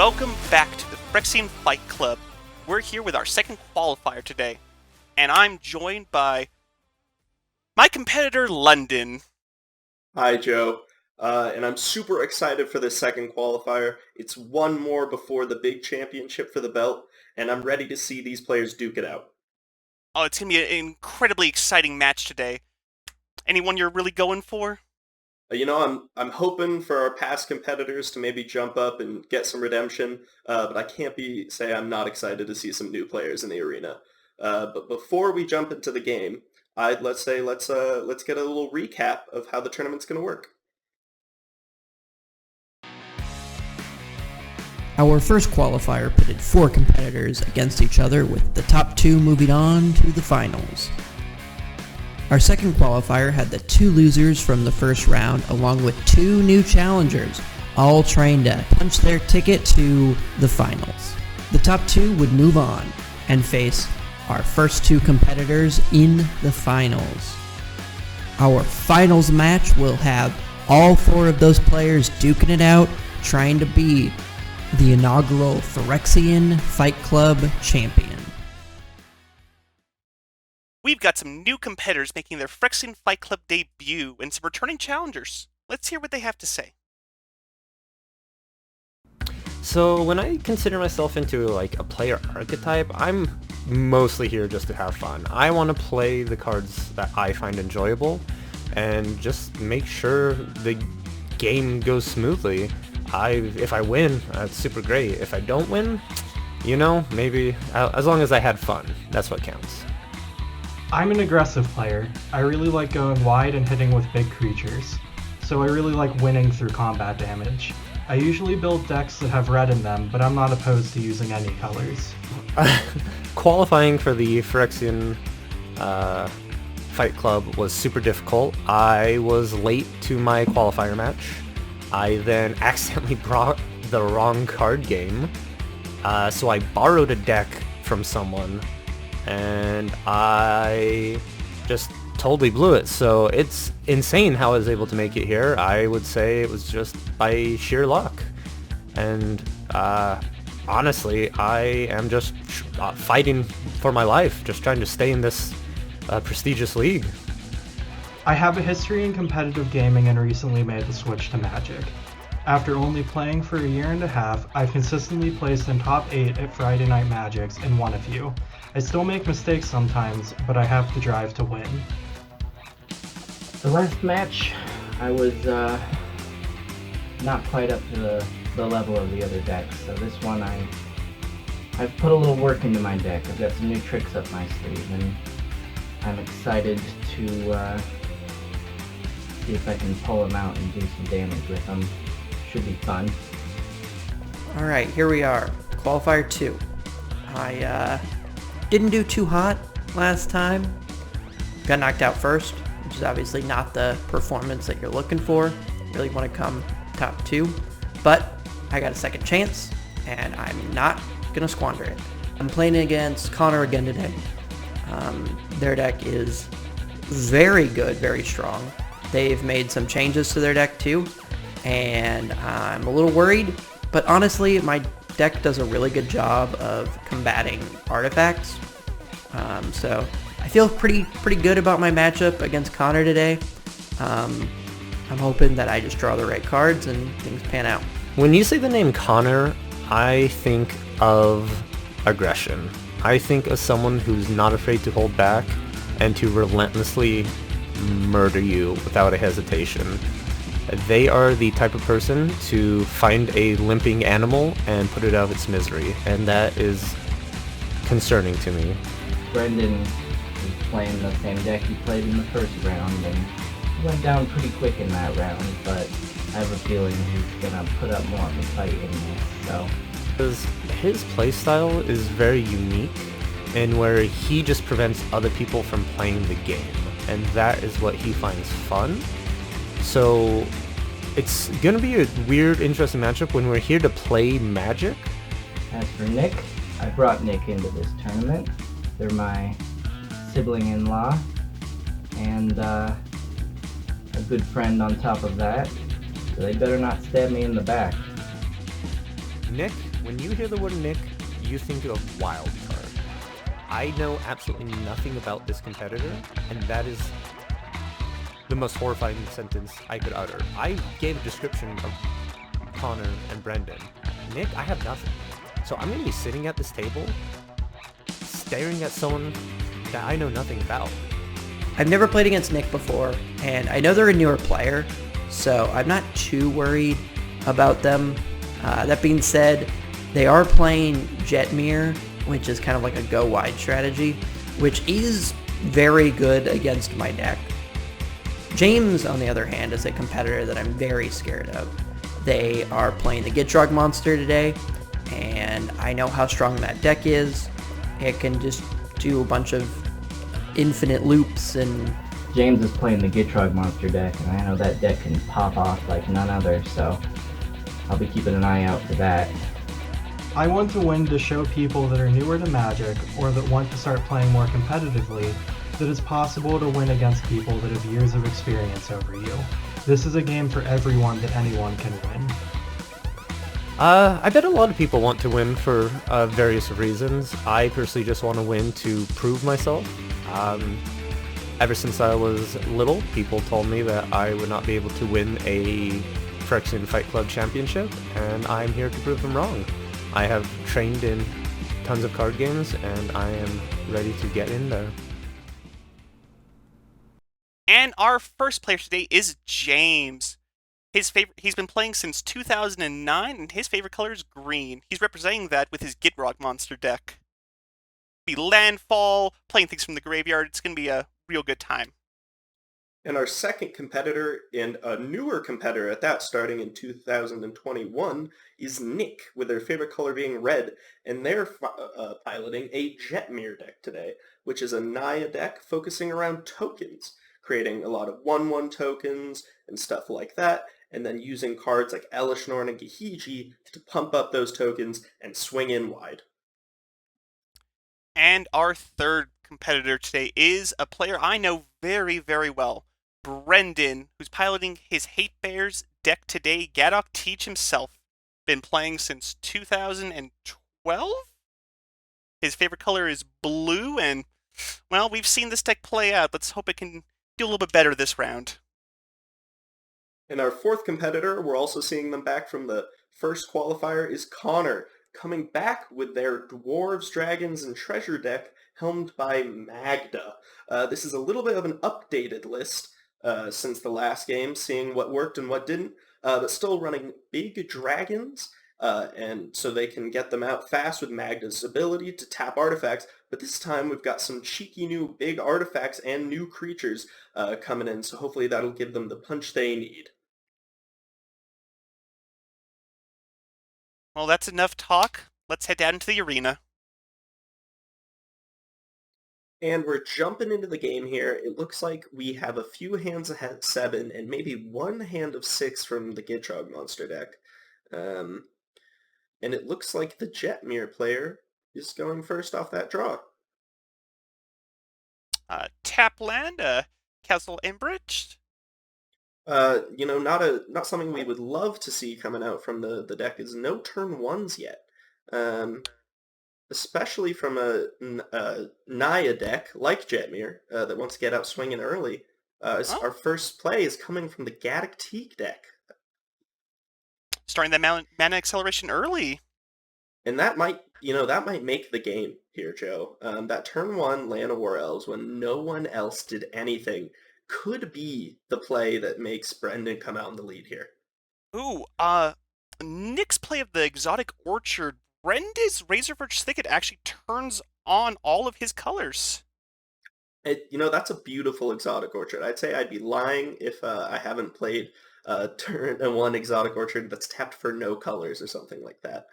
welcome back to the Phyrexian Fight Club. We're here with our second qualifier today, and I'm joined by my competitor, London. Hi, Joe. And I'm super excited for this second qualifier. It's one more before the big championship for the belt, and I'm ready to see these players duke it out. Oh, it's going to be an incredibly exciting match today. Anyone you're really going for? I'm hoping for our past competitors to maybe jump up and get some redemption, but I can't say I'm not excited to see some new players in the arena. But before we jump into the game, let's get a little recap of how the tournament's going to work. Our first qualifier pitted 4 competitors against each other, with the top 2 moving on to the finals. Our second qualifier had the 2 losers from the first round along with 2 new challengers, all trying to punch their ticket to the finals. The top 2 would move on and face our first 2 competitors in the finals. Our finals match will have all 4 of those players duking it out, trying to be the inaugural Phyrexian Fight Club champion. We've got some new competitors making their Phyrexian Fight Club debut and some returning challengers. Let's hear what they have to say. So when I consider myself into like a player archetype, I'm mostly here just to have fun. I want to play the cards that I find enjoyable and just make sure the game goes smoothly. If I win, that's super great. If I don't win, maybe as long as I had fun, that's what counts. I'm an aggressive player. I really like going wide and hitting with big creatures, so I really like winning through combat damage. I usually build decks that have red in them, but I'm not opposed to using any colors. Qualifying for the Phyrexian Fight Club was super difficult. I was late to my qualifier match. I then accidentally brought the wrong card game, so I borrowed a deck from someone, and I just totally blew it. So it's insane how I was able to make it here. I would say it was just by sheer luck. And honestly, I am just fighting for my life, just trying to stay in this prestigious league. I have a history in competitive gaming and recently made the switch to Magic. After only playing for a year and a half, I've consistently placed in top 8 at Friday Night Magics and won a few. I still make mistakes sometimes, but I have the drive to win. The last match, I was not quite up to the level of the other decks, so this one I've put a little work into my deck. I've got some new tricks up my sleeve, and I'm excited to see if I can pull them out and do some damage with them. Should be fun. Alright, here we are. Qualifier 2. I didn't do too hot last time. Got knocked out first, which is obviously not the performance that you're looking for. Really want to come top 2. But I got a second chance, and I'm not going to squander it. I'm playing against Connor again today. Their deck is very good, very strong. They've made some changes to their deck too, and I'm a little worried, but honestly, my deck does a really good job of combating artifacts. So I feel pretty good about my matchup against Connor today. I'm hoping that I just draw the right cards and things pan out. When you say the name Connor, I think of aggression. I think of someone who's not afraid to hold back and to relentlessly murder you without a hesitation. They are the type of person to find a limping animal and put it out of its misery, and that is concerning to me. Brendan is playing the same deck he played in the first round, and he went down pretty quick in that round, but I have a feeling he's gonna put up more of a fight in this, so. Because his playstyle is very unique, in where he just prevents other people from playing the game, and that is what he finds fun. So it's gonna be a weird, interesting matchup when we're here to play Magic. As for Nick, I brought Nick into this tournament. They're my sibling-in-law, and a good friend on top of that, so they better not stab me in the back. Nick, when you hear the word Nick, you think of wild card. I know absolutely nothing about this competitor, and that is the most horrifying sentence I could utter. I gave a description of Connor and Brendan. Nick, I have nothing. So I'm going to be sitting at this table, staring at someone that I know nothing about. I've never played against Nick before, and I know they're a newer player, so I'm not too worried about them. That being said, they are playing Jetmir, which is kind of like a go wide strategy, which is very good against my deck. James, on the other hand, is a competitor that I'm very scared of. They are playing the Gitrog monster today, and I know how strong that deck is. It can just do a bunch of infinite loops, and James is playing the Gitrog monster deck, and I know that deck can pop off like none other, so I'll be keeping an eye out for that. I want to win to show people that are newer to Magic or that want to start playing more competitively that it's possible to win against people that have years of experience over you. This is a game for everyone that anyone can win. I bet a lot of people want to win for various reasons. I personally just want to win to prove myself. Ever since I was little, people told me that I would not be able to win a Phyrexian Fight Club championship, and I'm here to prove them wrong. I have trained in tons of card games, and I am ready to get in there. And our first player today is James. He's been playing since 2009, and his favorite color is green. He's representing that with his Gitrog monster deck. Be landfall, playing things from the graveyard. It's going to be a real good time. And our second competitor, and a newer competitor at that, starting in 2021, is Nick, with their favorite color being red, and they're piloting a Jetmir deck today, which is a Naya deck focusing around tokens, creating a lot of 1/1 tokens and stuff like that, and then using cards like Elishnorn and Gahiji to pump up those tokens and swing in wide. And our third competitor today is a player I know very, very well. Brendan, who's piloting his Hate Bears deck today. Gaddock Teeg himself. Been playing since 2012? His favorite color is blue, and, well, we've seen this deck play out. Let's hope it can do a little bit better this round. And our fourth competitor, we're also seeing them back from the first qualifier, is Connor, coming back with their Dwarves, Dragons, and Treasure deck helmed by Magda. This is a little bit of an updated list since the last game, seeing what worked and what didn't, but still running big dragons, and so they can get them out fast with Magda's ability to tap artifacts, but this time we've got some cheeky new big artifacts and new creatures coming in, so hopefully that'll give them the punch they need. Well, that's enough talk. Let's head down into the arena. And we're jumping into the game here. It looks like we have a few hands ahead 7 and maybe one hand of 6 from the Gitrog monster deck. And it looks like the Jetmir player is going first off that draw. Tap land, Castle Embridged. Not something we would love to see coming out from the deck is no turn 1s yet. Especially from a Naya deck like Jetmir that wants to get out swinging early. Our first play is coming from the Gaddock Teeg deck. Starting that mana acceleration early. And that might make the game here, Joe. That turn 1 Land of War Elves, when no one else did anything, could be the play that makes Brendan come out in the lead here. Ooh, Nick's play of the Exotic Orchard. Brenda's Razorverge Thicket actually turns on all of his colors. That's a beautiful Exotic Orchard. I'd say I'd be lying if I haven't played turn 1 Exotic Orchard that's tapped for no colors or something like that.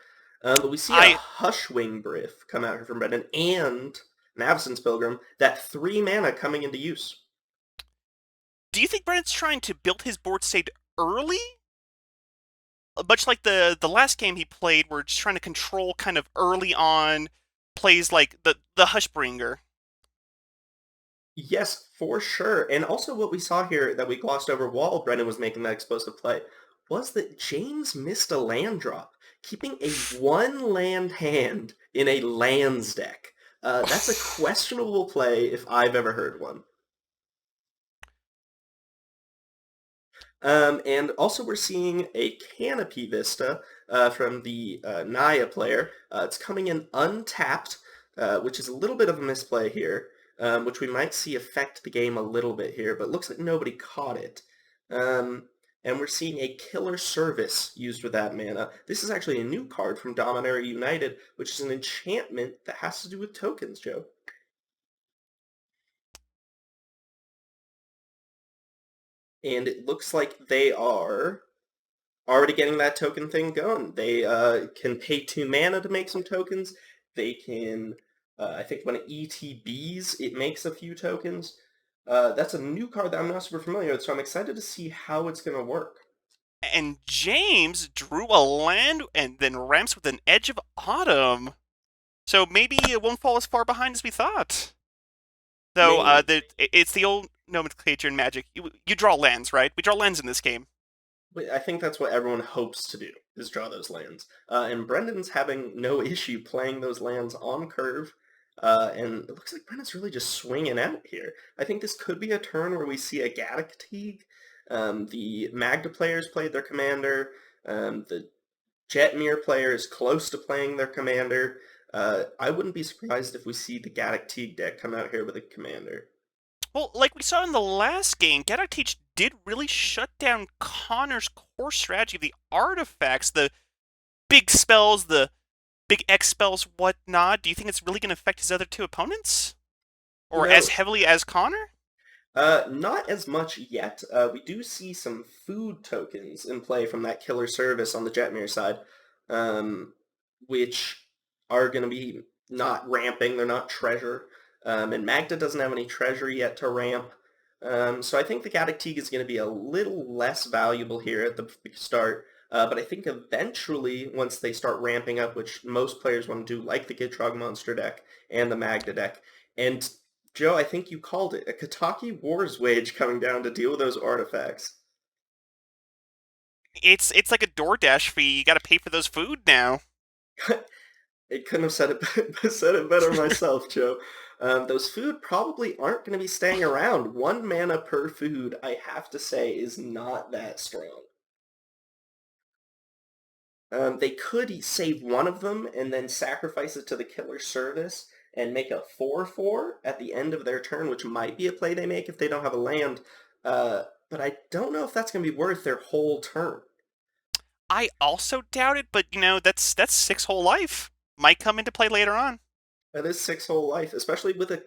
But we see a Hushwing Brief come out here from Brendan and an Absence Pilgrim, that 3 mana coming into use. Do you think Brendan's trying to build his board state early? Much like the last game he played, we're just trying to control kind of early on plays like the Hushbringer. Yes, for sure. And also what we saw here that we glossed over while Brendan was making that explosive play was that James missed a land drop. keeping a one land hand in a lands deck. That's a questionable play if I've ever heard one. And also we're seeing a Canopy Vista from the Naya player. It's coming in untapped, which is a little bit of a misplay here, which we might see affect the game a little bit here, but looks like nobody caught it. And we're seeing a Killer Service used with that mana. This is actually a new card from Dominaria United, which is an enchantment that has to do with tokens, Joe. And it looks like they are already getting that token thing going. They can pay 2 mana to make some tokens. They can, I think when it ETBs, it makes a few tokens. That's a new card that I'm not super familiar with, so I'm excited to see how it's going to work. And James drew a land and then ramps with an Edge of Autumn. So maybe it won't fall as far behind as we thought. Though it's the old nomenclature in Magic. You draw lands, right? We draw lands in this game. I think that's what everyone hopes to do, is draw those lands. And Brendan's having no issue playing those lands on curve. And it looks like Brendan's really just swinging out here. I think this could be a turn where we see a Gaddock Teeg. The Magda players played their commander. The Jetmir player is close to playing their commander. I wouldn't be surprised if we see the Gaddock Teeg deck come out here with a commander. Well, like we saw in the last game, Gaddock Teeg did really shut down Connor's core strategy of the artifacts, the big spells, the big X spells, whatnot. Do you think it's really going to affect his other 2 opponents? Or as heavily as Connor? Not as much yet. We do see some food tokens in play from that Killer Service on the Jetmir side, which are going to be not ramping, they're not treasure. And Magda doesn't have any treasure yet to ramp. So I think the Gaddock Teeg is going to be a little less valuable here at the start. But I think eventually, once they start ramping up, which most players want to do, like the Gitrog monster deck and the Magda deck, and Joe, I think you called it, a Kataki Wars Wage coming down to deal with those artifacts. It's like a DoorDash fee. You got to pay for those food now. I couldn't have said it better myself, Joe. Those food probably aren't going to be staying around. 1 mana per food, I have to say, is not that strong. They could save one of them and then sacrifice it to the Killer Service and make a 4/4 at the end of their turn, which might be a play they make if they don't have a land. But I don't know if that's going to be worth their whole turn. I also doubt it, but that's 6 whole life. Might come into play later on. That is 6 whole life, especially with a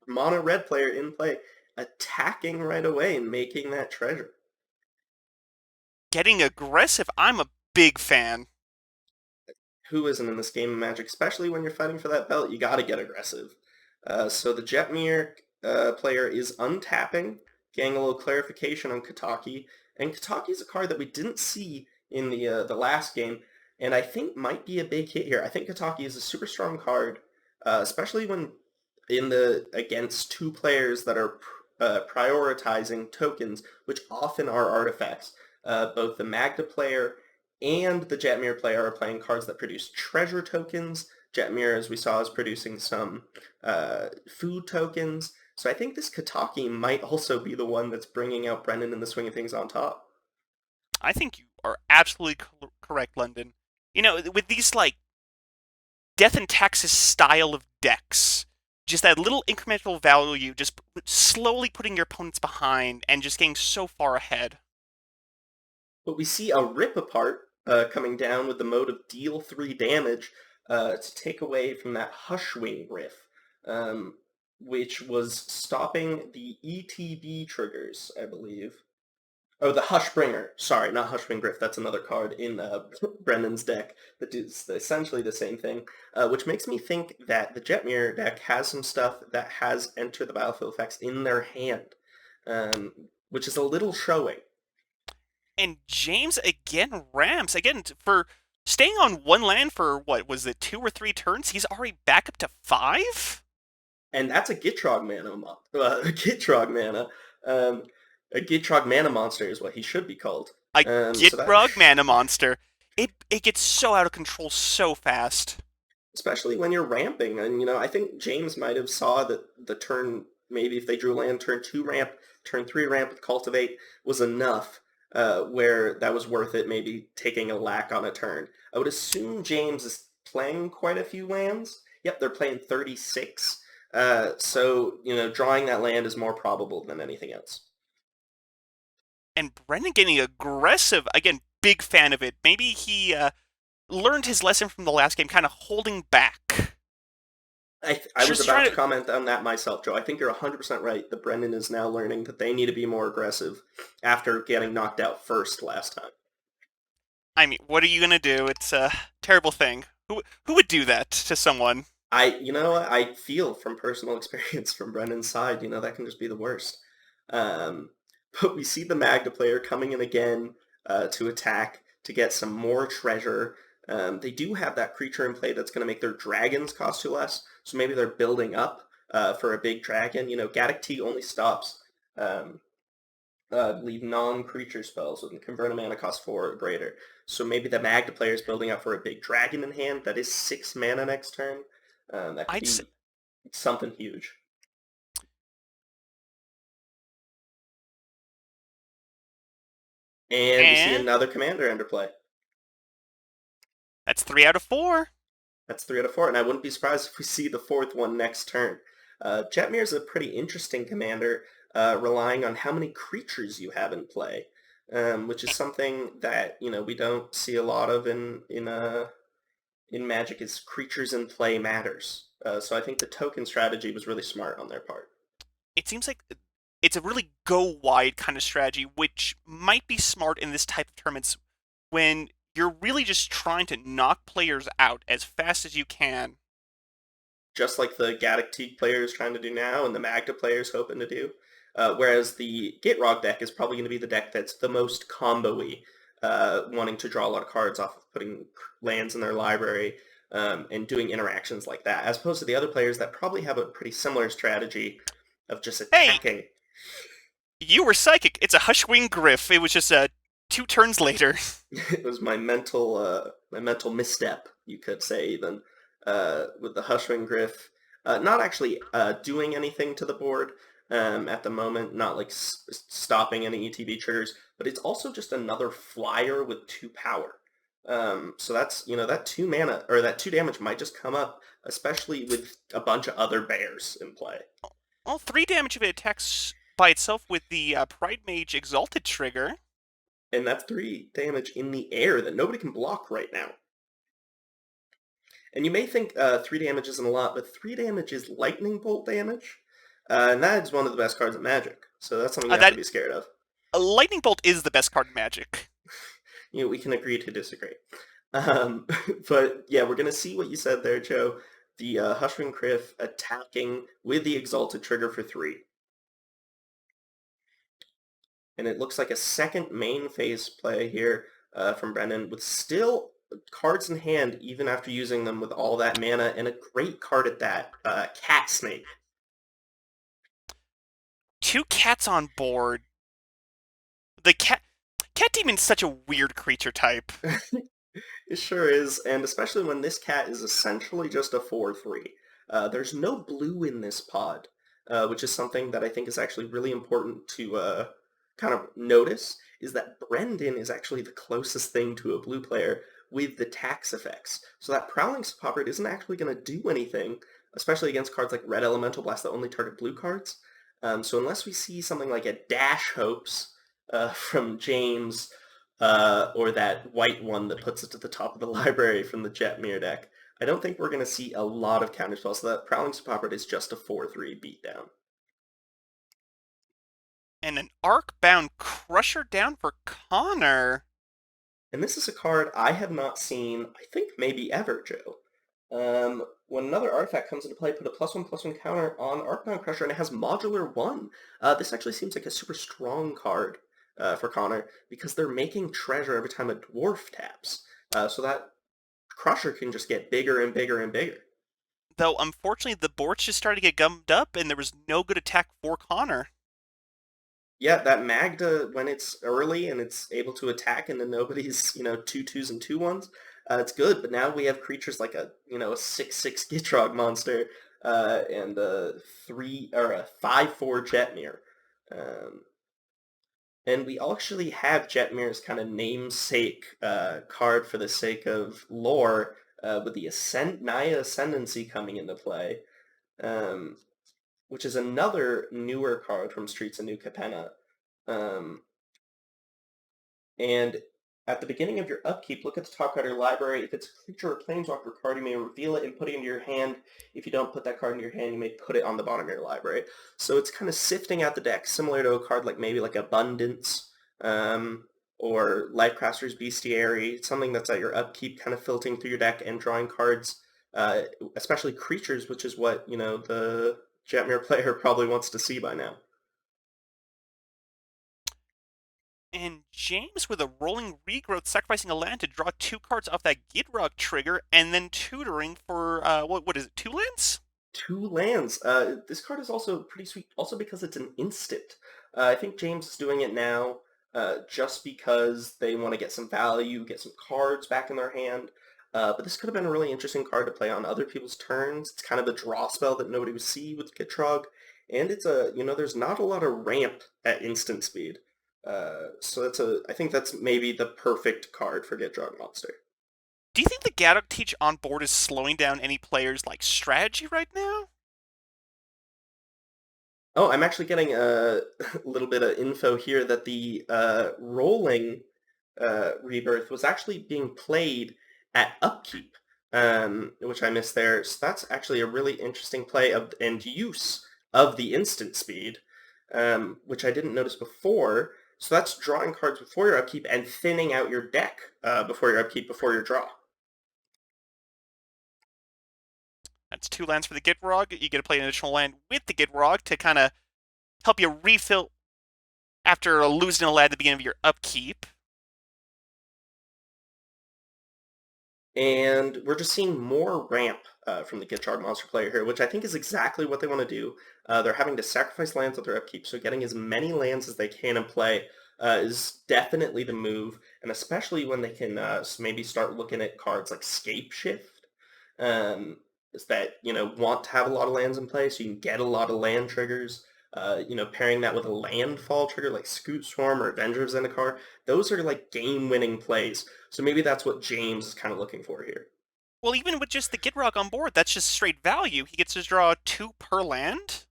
mono red player in play, attacking right away and making that treasure. Getting aggressive, I'm a big fan. Who isn't in this game of Magic? Especially when you're fighting for that belt, you gotta get aggressive. So the Jetmir player is untapping, getting a little clarification on Kataki, and Kataki is a card that we didn't see in the last game, and I think might be a big hit here. I think Kataki is a super strong card, especially when against 2 players that are prioritizing tokens, which often are artifacts. Both the Magda player and the Jetmir player are playing cards that produce treasure tokens. Jetmir, as we saw, is producing some food tokens. So I think this Kataki might also be the one that's bringing out Brendan in the swing of things on top. I think you are absolutely correct, London. With these, Death and Taxes style of decks, just that little incremental value, just slowly putting your opponents behind and just getting so far ahead. But we see a Rip Apart coming down with the mode of deal 3 damage to take away from that Hushwing Riff, which was stopping the ETB triggers, I believe. Oh, the Hushbringer. Sorry, not Hushwing Griff. That's another card in Brendan's deck that does essentially the same thing, which makes me think that the Jetmir deck has some stuff that has Enter the Battlefield effects in their hand, which is a little showing. And James again ramps. Again, for staying on 1 land for, what, was it 2 or 3 turns? He's already back up to 5? And that's a Gitrog mana. A Gitrog mana monster is what he should be called. A Gitrog mana monster. It gets so out of control so fast. Especially when you're ramping. And, I think James might have saw that the turn, maybe if they drew land, turn 2 ramp, turn 3 ramp with Cultivate was enough where that was worth it, maybe taking a lack on a turn. I would assume James is playing quite a few lands. Yep, they're playing 36. So, drawing that land is more probable than anything else. And Brendan getting aggressive. Again, big fan of it. Maybe he learned his lesson from the last game, kind of holding back. I was about to comment on that myself, Joe. I think you're 100% right that Brendan is now learning that they need to be more aggressive after getting knocked out first last time. I mean, what are you going to do? It's a terrible thing. Who would do that to someone? I feel from personal experience from Brendan's side, that can just be the worst. But we see the Magda player coming in again to attack, to get some more treasure. They do have that creature in play that's going to make their dragons cost 2 less, so maybe they're building up for a big dragon. Gaddock Teeg only stops, I believe, non-creature spells with convert a mana cost 4 or greater. So maybe the Magda player is building up for a big dragon in hand that is 6 mana next turn. That could be something huge. And we see another commander enter play. That's 3 out of 4. That's 3 out of 4, and I wouldn't be surprised if we see the 4th one next turn. Jetmir is a pretty interesting commander, relying on how many creatures you have in play, which is something that we don't see a lot of in Magic. Is creatures in play matters. So I think the token strategy was really smart on their part. It seems like it's a really go wide kind of strategy, which might be smart in this type of tournaments when you're really just trying to knock players out as fast as you can. Just like the Gaddock Teeg player is trying to do now and the Magda player is hoping to do. Whereas the Gitrog deck is probably going to be the deck that's the most combo-y, wanting to draw a lot of cards off of putting lands in their library and doing interactions like that, as opposed to the other players that probably have a pretty similar strategy of just attacking. Hey, you were psychic. It's a Hushwing Griff. It was just 2 turns later. It was my mental misstep, you could say, even, with the Hushwing Griff. Not actually doing anything to the board at the moment, not like stopping any ETB triggers, but it's also just another flyer with 2 power. So that's, that 2 mana, or that 2 damage might just come up, especially with a bunch of other bears in play. Well, 3 damage if it attacks by itself with the Pride Mage Exalted trigger. And that's 3 damage in the air that nobody can block right now. And you may think 3 damage isn't a lot, but 3 damage is lightning bolt damage. And that is one of the best cards in Magic. So that's something you have to be scared of. A lightning bolt is the best card in Magic. We can agree to disagree. But yeah, we're going to see what you said there, Joe. The Hushwing Griff attacking with the Exalted trigger for 3. And it looks like a second main phase play here from Brendan, with still cards in hand even after using them with all that mana, and a great card at that, Cat Snake. 2 cats on board. The cat demon's such a weird creature type. It sure is, and especially when this cat is essentially just a 4/3. There's no blue in this pod, which is something that I think is actually really important to kind of notice, is that Brendan is actually the closest thing to a blue player with the tax effects. So that Prowling Sauropod isn't actually going to do anything, especially against cards like Red Elemental Blast that only target blue cards. So unless we see something like a Dash Hopes from James, or that white one that puts it to the top of the library from the Jetmir deck, I don't think we're going to see a lot of counterspells. So that Prowling Sauropod is just a 4/3 beatdown. And an Arcbound Crusher down for Connor. And this is a card I have not seen, I think, maybe ever, Joe. When another artifact comes into play, put a +1/+1 counter on Arcbound Crusher, and it has Modular 1. This actually seems like a super strong card for Connor, because they're making treasure every time a dwarf taps. So that Crusher can just get bigger and bigger and bigger. Though, unfortunately, the boards just started to get gummed up, and there was no good attack for Connor. Yeah, that Magda, when it's early and it's able to attack into nobody's, 2/2s and 2/1s, it's good. But now we have creatures like a 6/6 Gitrog monster, and a 5/4 Jetmir. Um, and we actually have Jetmir's kind of namesake card for the sake of lore, with the Naya Ascendancy coming into play, um, which is another newer card from Streets of New Capenna. Um, And at the beginning of your upkeep, look at the top card of your library. If it's a creature or planeswalker card, you may reveal it and put it into your hand. If you don't put that card in your hand, you may put it on the bottom of your library. So it's kind of sifting out the deck, similar to a card like maybe like Abundance, or Lifecrafter's Bestiary, something that's at your upkeep, kind of filtering through your deck and drawing cards, especially creatures, which is what, the Jetmir player probably wants to see by now. And James with a rolling regrowth, sacrificing a land to draw 2 cards off that Gitrog trigger, and then tutoring for, what is it, 2 lands? 2 lands. This card is also pretty sweet, also because it's an instant. I think James is doing it now just because they want to get some value, get some cards back in their hand. But this could have been a really interesting card to play on other people's turns. It's kind of a draw spell that nobody would see with Gitrog. And it's there's not a lot of ramp at instant speed. So I think that's maybe the perfect card for Gitrog Monster. Do you think the Gaddock teach on board is slowing down any players' strategy right now? Oh, I'm actually getting a little bit of info here that the rolling rebirth was actually being played at upkeep, which I missed there. So that's actually a really interesting play and use of the instant speed, which I didn't notice before. So that's drawing cards before your upkeep and thinning out your deck before your upkeep, before your draw. That's 2 lands for the Gitrog. You get to play an additional land with the Gitrog to kind of help you refill after losing a land at the beginning of your upkeep. And we're just seeing more ramp from the Gitrog monster player here, which I think is exactly what they want to do. They're having to sacrifice lands at their upkeep, so getting as many lands as they can in play is definitely the move, and especially when they can maybe start looking at cards like Scape Shift, is that, want to have a lot of lands in play, so you can get a lot of land triggers. Pairing that with a landfall trigger like Scoot Swarm or Avenger of Zendikar, those are like game-winning plays. So maybe that's what James is kind of looking for here. Well, even with just the Gitrog on board, that's just straight value. He gets to draw 2 per land.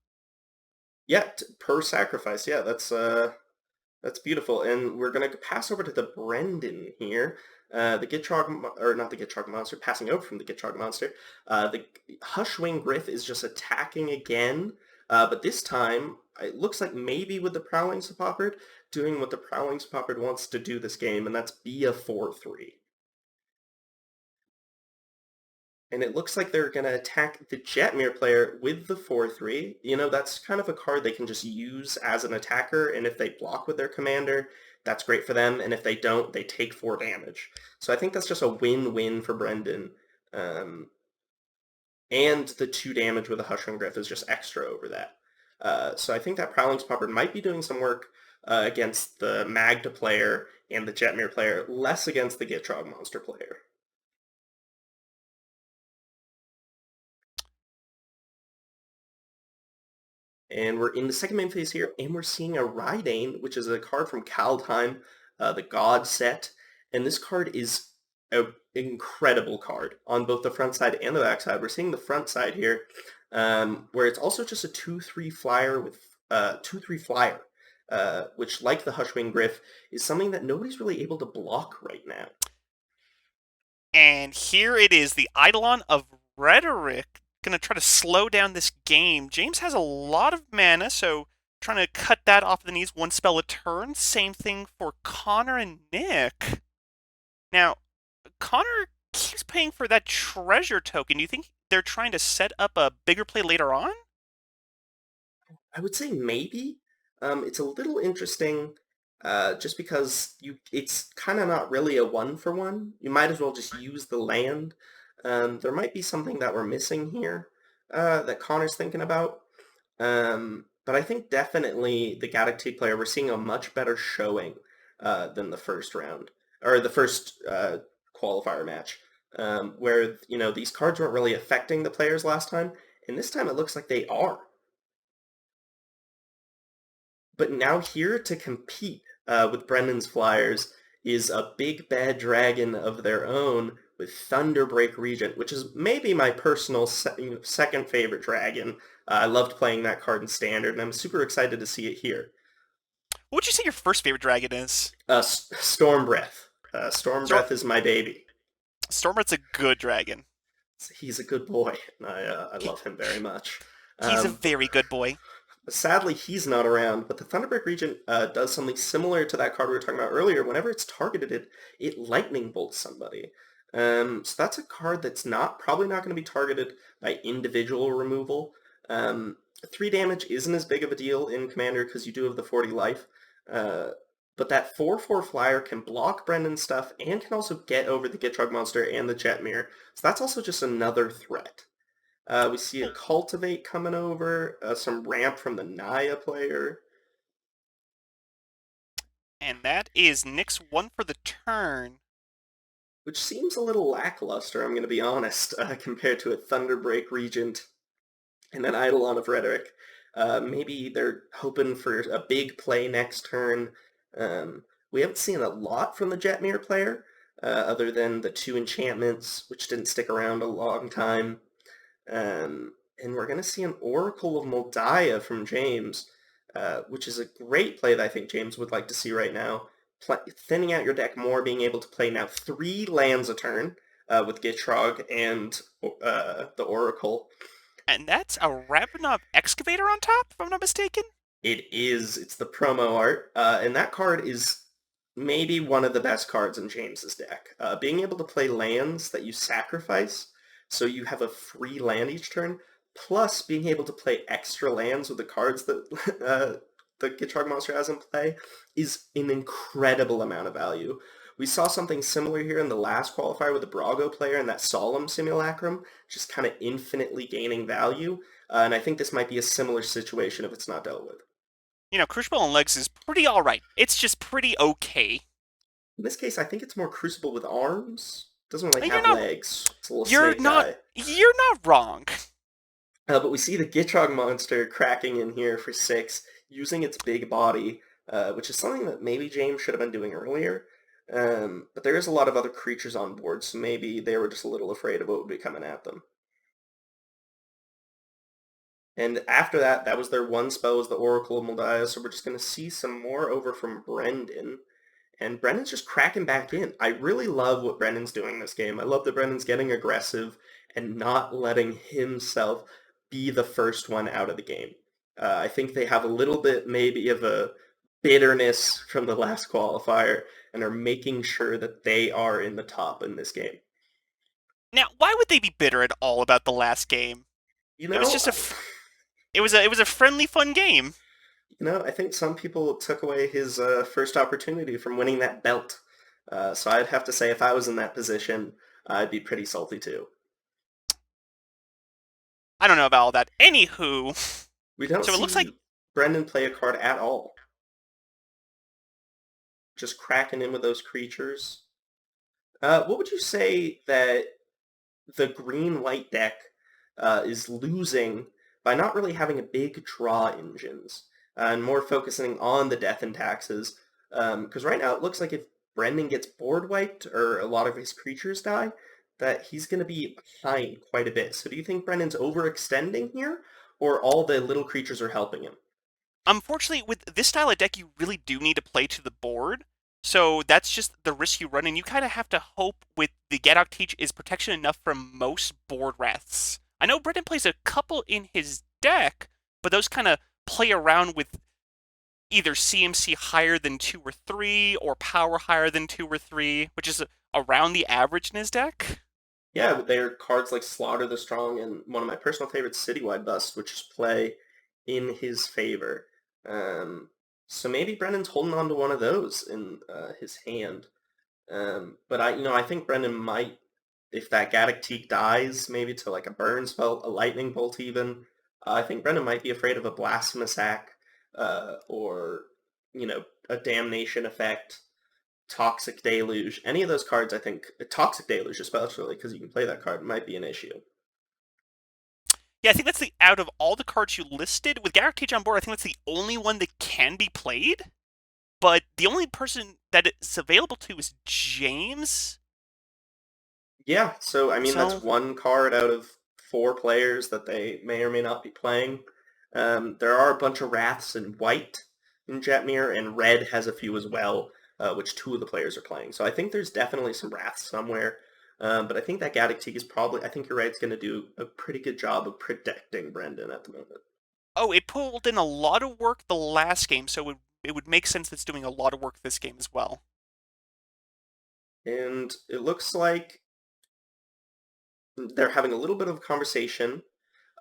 Yeah, per sacrifice. Yeah, that's beautiful. And we're gonna pass over to the Brendan here. The Gitrog, or not the Gitrog monster, passing over from the Gitrog monster. The Hushwing Griff is just attacking again, but this time it looks like maybe with the Prowling Sepopard, doing what the Prowling Sepopard wants to do this game, and that's be a 4/3. And it looks like they're going to attack the Jetmir player with the 4/3. That's kind of a card they can just use as an attacker, and if they block with their commander, that's great for them, and if they don't, they take 4 damage. So I think that's just a win-win for Brendan. And the 2 damage with a Hushwing Griff is just extra over that. So I think that Prowling Popper might be doing some work against the Magda player and the Jetmir player, less against the Gitrog monster player. And we're in the second main phase here, and we're seeing a Rydane, which is a card from Kaldheim, the God set. And this card is an incredible card on both the front side and the back side. We're seeing the front side here, where it's also just a 2/3 flyer with 2/3 flyer, which, like the Hushwing Griff, is something that nobody's really able to block right now. And here it is, the Eidolon of Rhetoric, going to try to slow down this game. James has a lot of mana, so trying to cut that off the knees, 1 spell a turn. Same thing for Connor and Nick. Now, Connor keeps paying for that treasure token. Do you think they're trying to set up a bigger play later on? I would say maybe. It's a little interesting just because it's kind of not really a 1-for-1. You might as well just use the land. There might be something that we're missing here that Connor's thinking about. But But I think definitely the Gaddock Teeg player, we're seeing a much better showing than the first round, or the first qualifier match, where, these cards weren't really affecting the players last time, and this time it looks like they are. But now here to compete with Brendan's Flyers is a big bad dragon of their own with Thunderbreak Regent, which is maybe my personal second favorite dragon. I loved playing that card in Standard, and I'm super excited to see it here. What would you say your first favorite dragon is? Storm Breath. Storm Storm Breath is my baby. Stormbreath's a good dragon. He's a good boy, and I love him very much. He's a very good boy. Sadly, he's not around, but the Thunderbreak Regent does something similar to that card we were talking about earlier. Whenever it's targeted, it lightning bolts somebody. So that's a card that's probably not going to be targeted by individual removal. 3 damage isn't as big of a deal in Commander because you do have the 40 life. But that 4/4 flyer can block Brendan's stuff and can also get over the Gitrog monster and the Jetmir. So that's also just another threat. We see a Cultivate coming over, some ramp from the Naya player. And that is Nick's one for the turn. Which seems a little lackluster, I'm going to be honest, compared to a Thunderbreak Regent and an Eidolon of Rhetoric. Maybe they're hoping for a big play next turn. We haven't seen a lot from the Jetmir player, other than the 2 enchantments, which didn't stick around a long time. And we're going to see an Oracle of Moldiah from James, which is a great play that I think James would like to see right now. Thinning out your deck more, being able to play now 3 lands a turn with Gitrog and the Oracle. And that's a Ravenov Excavator on top, if I'm not mistaken? It is. It's the promo art. And that card is maybe one of the best cards in James's deck. Being able to play lands that you sacrifice, so you have a free land each turn, plus being able to play extra lands with the cards that the Gitrog monster has in play, is an incredible amount of value. We saw something similar here in the last qualifier with the Brago player and that Solemn Simulacrum, just kind of infinitely gaining value. And I think this might be a similar situation if it's not dealt with. Crucible on Legs is pretty alright. It's just pretty okay. In this case, I think it's more Crucible with arms. Doesn't really You're have not- legs. It's a little You're snake not eye. you're not wrong. But we see the Gitrog monster cracking in here for 6, using its big body, which is something that maybe James should have been doing earlier. But there is a lot of other creatures on board, so maybe they were just a little afraid of what would be coming at them. And after that, that was their one spell, was the Oracle of Moldiah, so we're just going to see some more over from Brendan. And Brendan's just cracking back in. I really love what Brendan's doing this game. I love that Brendan's getting aggressive and not letting himself be the first one out of the game. I think they have a little bit maybe of a bitterness from the last qualifier and are making sure that they are in the top in this game. Now, why would they be bitter at all about the last game? It was just it was a friendly, fun game. I think some people took away his first opportunity from winning that belt. So I'd have to say if I was in that position, I'd be pretty salty too. I don't know about all that. Anywho, We don't so see it looks like Brendan play a card at all. Just cracking in with those creatures. What would you say that the green-white deck is losing by not really having a big draw engines and more focusing on the death and taxes? Because right now it looks like if Brendan gets board wiped or a lot of his creatures die, that he's going to be behind quite a bit. So do you think Brendan's overextending here, or all the little creatures are helping him? unfortunately, with this style of deck, you really do need to play to the board. So that's just the risk you run, and you kind of have to hope with the Gaddock Teach is protection enough from most board wraths. I know Brendan plays a couple in his deck, but those kind of play around with either CMC higher than 2 or 3, or power higher than 2 or 3, which is around the average in his deck. Yeah, but they're cards like Slaughter the Strong and one of my personal favorites, Citywide Bust, which is play in his favor. So maybe Brendan's holding on to one of those in his hand. But I think Brendan might, if that Gaddock Teeg dies, maybe to like a burn spell, a lightning bolt even, I think Brendan might be afraid of a Blasphemous Sack, or, a Damnation Effect, Toxic Deluge. Any of those cards, I think, Toxic Deluge especially, because you can play that card, might be an issue. Yeah, I think that's out of all the cards you listed, with Gaddock Teeg on board, I think that's the only one that can be played. But the only person that it's available to is James. Yeah, so I mean, So- that's one card out of 4 players that they may or may not be playing. There are a bunch of Wraths in white in Jetmir, and red has a few as well, which 2 of the players are playing. So I think there's definitely some Wraths somewhere. But I think that Gaddock Teeg is probably, I think you're right, it's going to do a pretty good job of protecting Brendan at the moment. Oh, it pulled in a lot of work the last game, so it would make sense that it's doing a lot of work this game as well. And it looks like they're having a little bit of a conversation,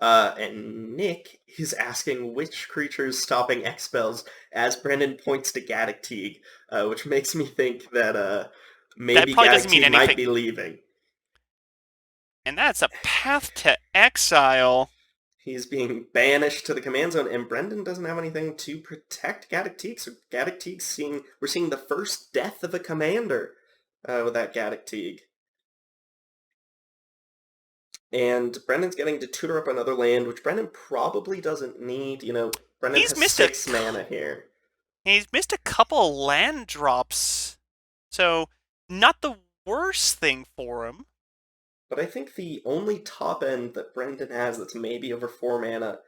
and Nick is asking which creature is stopping X spells as Brendan points to Gaddock Teeg, which makes me think that maybe probably Gaddock doesn't mean Teeg might anything. be leaving. And that's a Path to Exile. He's being banished to the command zone, and Brendan doesn't have anything to protect Gaddock Teeg, so Gaddock Teeg we're seeing the first death of a commander with that Gaddock Teeg. And Brendan's getting to tutor up another land, which Brendan probably doesn't need. Brendan He's has missed 6 mana here. He's missed a couple land drops, so not the worst thing for him. But I think the only top end that Brendan has that's maybe over 4 mana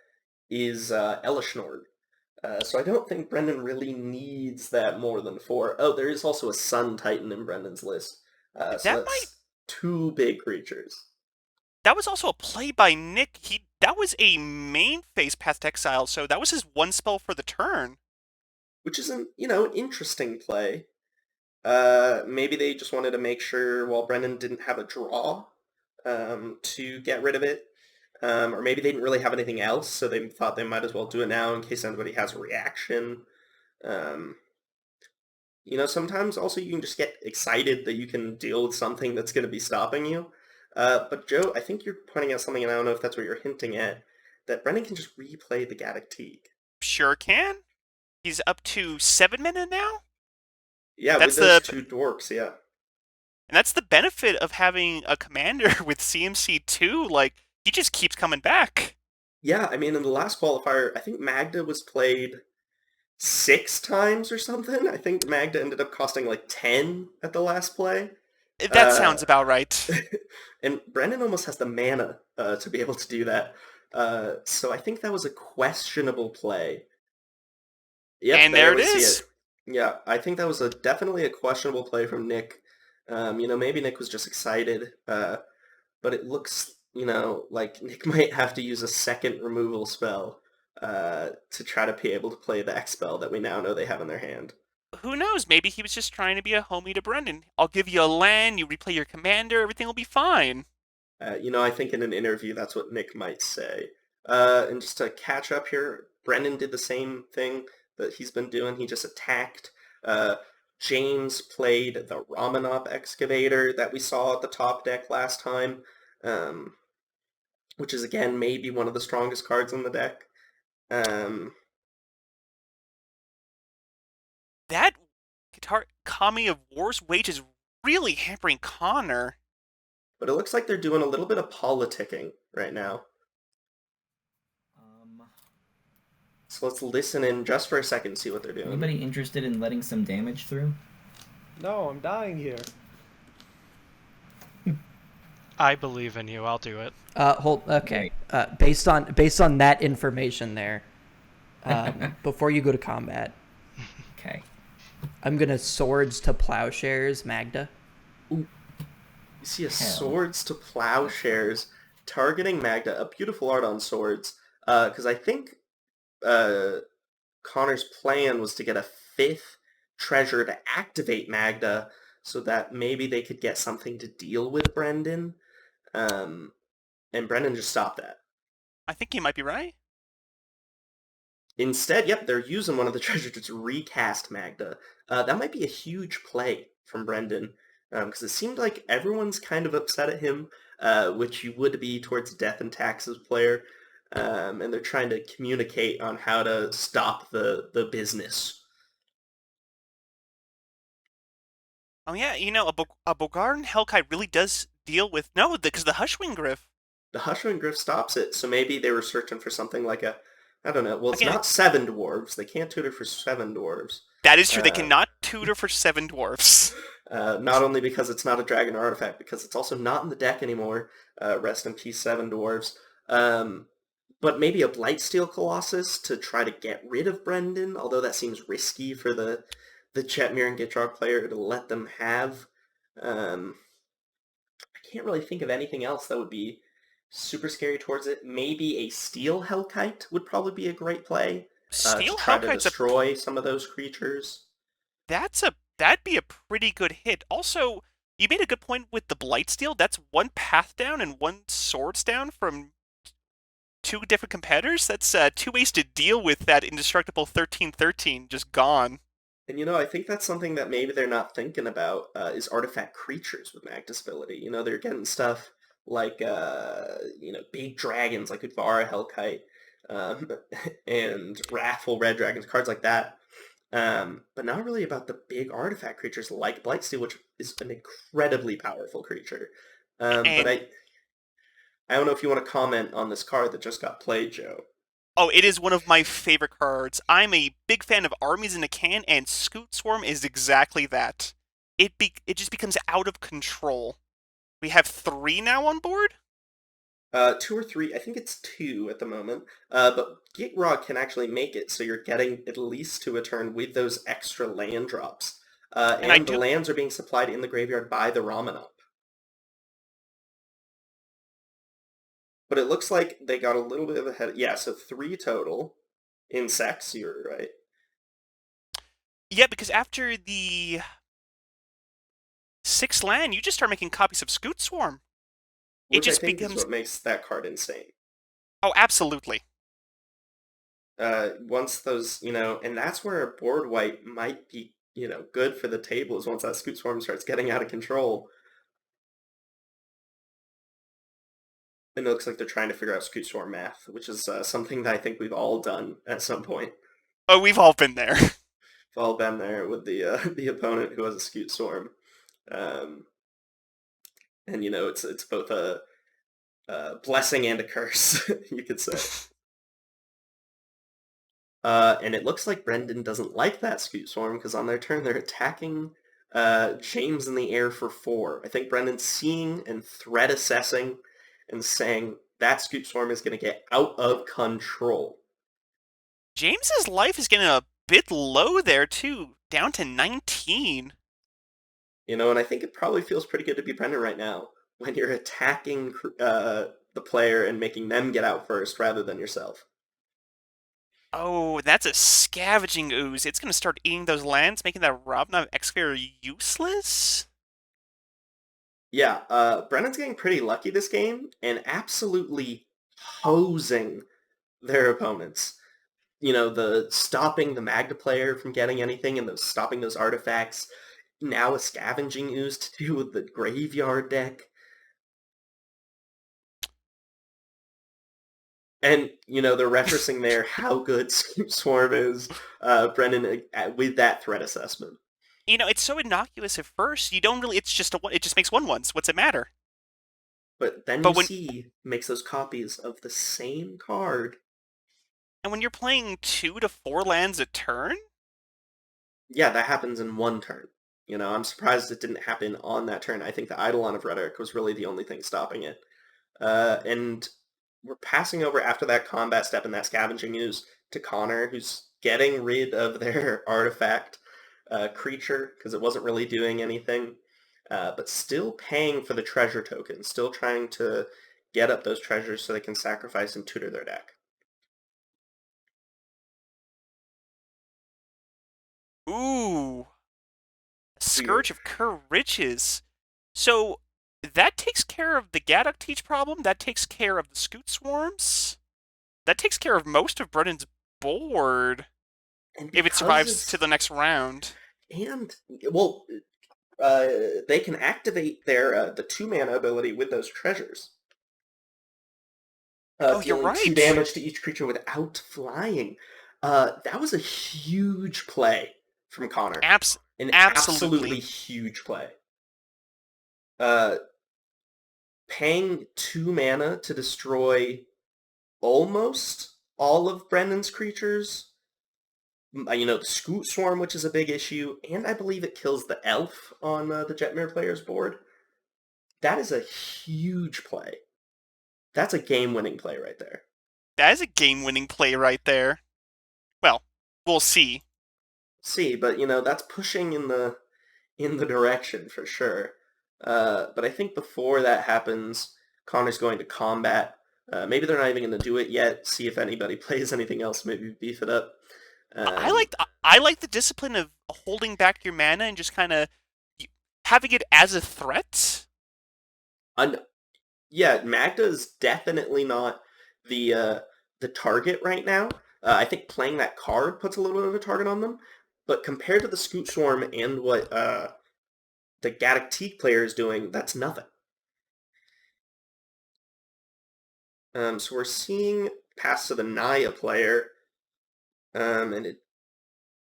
is Elishnorn. So I don't think Brendan really needs that more than 4. Oh, there is also a Sun Titan in Brendan's list. So that's 2 big creatures. That was also a play by Nick. That was a main phase Path to Exile, so that was his one spell for the turn. Which is an interesting play. Maybe they just wanted to make sure while Brendan didn't have a draw to get rid of it. Or maybe they didn't really have anything else, so they thought they might as well do it now in case anybody has a reaction. Sometimes also you can just get excited that you can deal with something that's going to be stopping you. But Joe, I think you're pointing out something, and I don't know if that's what you're hinting at, that Brendan can just replay the Gaddock Teeg. Sure can. He's up to 7 mana now? Yeah, that's with those 2 dorks, yeah. And that's the benefit of having a commander with CMC2, like, he just keeps coming back. Yeah, I mean, in the last qualifier, I think Magda was played 6 times or something. I think Magda ended up costing like 10 at the last play. That sounds about right. And Brendan almost has the mana to be able to do that. So I think that was a questionable play. Yep, and there it is. Yeah, I think that was definitely a questionable play from Nick. Maybe Nick was just excited, but it looks, like Nick might have to use a second removal spell to try to be able to play the X spell that we now know they have in their hand. Who knows? Maybe he was just trying to be a homie to Brendan. I'll give you a land, you replay your commander, everything will be fine. I think in an interview that's what Nick might say. And just to catch up here, Brendan did the same thing that he's been doing. He just attacked. James played the Ramanop Excavator that we saw at the top deck last time, which is, again, maybe one of the strongest cards in the deck. That guitar Kami of War's Wage is really hampering Connor. But it looks like they're doing a little bit of politicking right now. So let's listen in just for a second and see what they're doing. Anybody interested in letting some damage through? No, I'm dying here. I believe in you. I'll do it. Okay. Based on that information there, before you go to combat, Okay. I'm gonna swords to plowshares, Magda. Ooh. You see a swords to plowshares targeting Magda. A beautiful art on swords. Because I think Connor's plan was to get a 5th treasure to activate Magda so that maybe they could get something to deal with Brendan. And Brendan just stopped that. I think he might be right. Instead, yep, they're using one of the treasures to recast Magda. That might be a huge play from Brendan, because it seemed like everyone's kind of upset at him, which you would be towards a Death and Taxes player. and they're trying to communicate on how to stop the business. Oh yeah, a Bogarn Hellkite really does deal with because the Hushwing Griff. The Hushwing Griff stops it, so maybe they were searching for something like I don't know. Well, it's Again, not 7 dwarves. They can't tutor for 7 dwarves. that is true. They cannot tutor for 7 dwarfs. Not only because it's not a dragon artifact, because it's also not in the deck anymore. Rest in peace, 7 dwarves. But maybe a Blightsteel Colossus to try to get rid of Brendan, although that seems risky for the Jetmir and Gitrog player to let them have. I can't really think of anything else that would be super scary towards it. Maybe a Steel Hellkite would probably be a great play Steel to try to Hellkite's destroy some of those creatures. that'd be a pretty good hit. Also, you made a good point with the Blightsteel. That's 1 path down and 1 swords down from 2 different competitors. That's 2 ways to deal with that indestructible 13/13 just gone. And I think that's something that maybe they're not thinking about is artifact creatures with Magda's ability. They're getting stuff like big dragons like Udvara Hellkite and Wrathful Red Dragons, cards like that. But not really about the big artifact creatures like Blightsteel, which is an incredibly powerful creature. But I don't know if you want to comment on this card that just got played, Joe. Oh, it is one of my favorite cards. I'm a big fan of Armies in a Can, and Scoot Swarm is exactly that. It just becomes out of control. We have 3 now on board? 2 or 3. I think it's 2 at the moment. But Gitrog can actually make it, so you're getting at least to a turn with those extra land drops. And the lands are being supplied in the graveyard by the Ramanop. But it looks like they got a little bit of a head. Yeah, so 3 total in Sex, you're right. Yeah, because after the 6th land, you just start making copies of Scoot Swarm. Which I think is what makes that card insane. Oh, absolutely. Once those, and that's where a board wipe might be, good for the table, is once that Scoot Swarm starts getting out of control. And it looks like they're trying to figure out Scoot Swarm math, which is something that I think we've all done at some point. Oh, we've all been there. We've all been there with the opponent who has a Scoot Swarm. And it's both a blessing and a curse, you could say. And it looks like Brendan doesn't like that Scoot Swarm, because on their turn they're attacking James in the air for 4. I think Brendan's seeing and threat assessing and saying that Scoot Swarm is going to get out of control. James's life is getting a bit low there, too. Down to 19. And I think it probably feels pretty good to be Brendan right now, when you're attacking the player and making them get out first rather than yourself. Oh, that's a Scavenging Ooze. It's going to start eating those lands, making that Robna of Excavator useless? Yeah, Brendan's getting pretty lucky this game and absolutely hosing their opponents. The stopping the Magda player from getting anything and stopping those artifacts. Now a Scavenging Ooze to do with the graveyard deck. And, they're referencing there how good Scoot Swarm is, Brendan, with that threat assessment. It's so innocuous at first. You don't really. It's just it just makes 1/1s. What's it matter? But then makes those copies of the same card. And when you're playing 2 to 4 lands a turn? Yeah, that happens in 1 turn. I'm surprised it didn't happen on that turn. I think the Eidolon of Rhetoric was really the only thing stopping it. And we're passing over after that combat step and that Scavenging Ooze to Connor, who's getting rid of their artifact creature because it wasn't really doing anything, but still paying for the treasure token, still trying to get up those treasures so they can sacrifice and tutor their deck. Ooh. Scourge of Cur Riches. So that takes care of the Gaddock Teach problem. That takes care of the Scoot Swarms. That takes care of most of Brendan's board. If it survives to the next round. And, well, they can activate their the 2-mana ability with those treasures. Oh, you're dealing 2 right. damage to each creature without flying. That was a huge play from Connor. An absolutely Absolutely. huge play. Uh, paying 2 mana to destroy almost all of Brendan's creatures. The Scoot Swarm, which is a big issue, and I believe it kills the Elf on the Jetmir player's board. That is a huge play. That's a game-winning play right there. That is a game-winning play right there. Well, we'll see. But that's pushing in the direction for sure. But I think before that happens, Connor's going to combat. Maybe they're not even going to do it yet. See if anybody plays anything else. Maybe beef it up. I like the discipline of holding back your mana and just kind of having it as a threat. Yeah, Magda is definitely not the target right now. I think playing that card puts a little bit of a target on them. But compared to the Scoot Swarm and what the Gaddock Teeg player is doing, that's nothing. So we're seeing pass to the Naya player, and it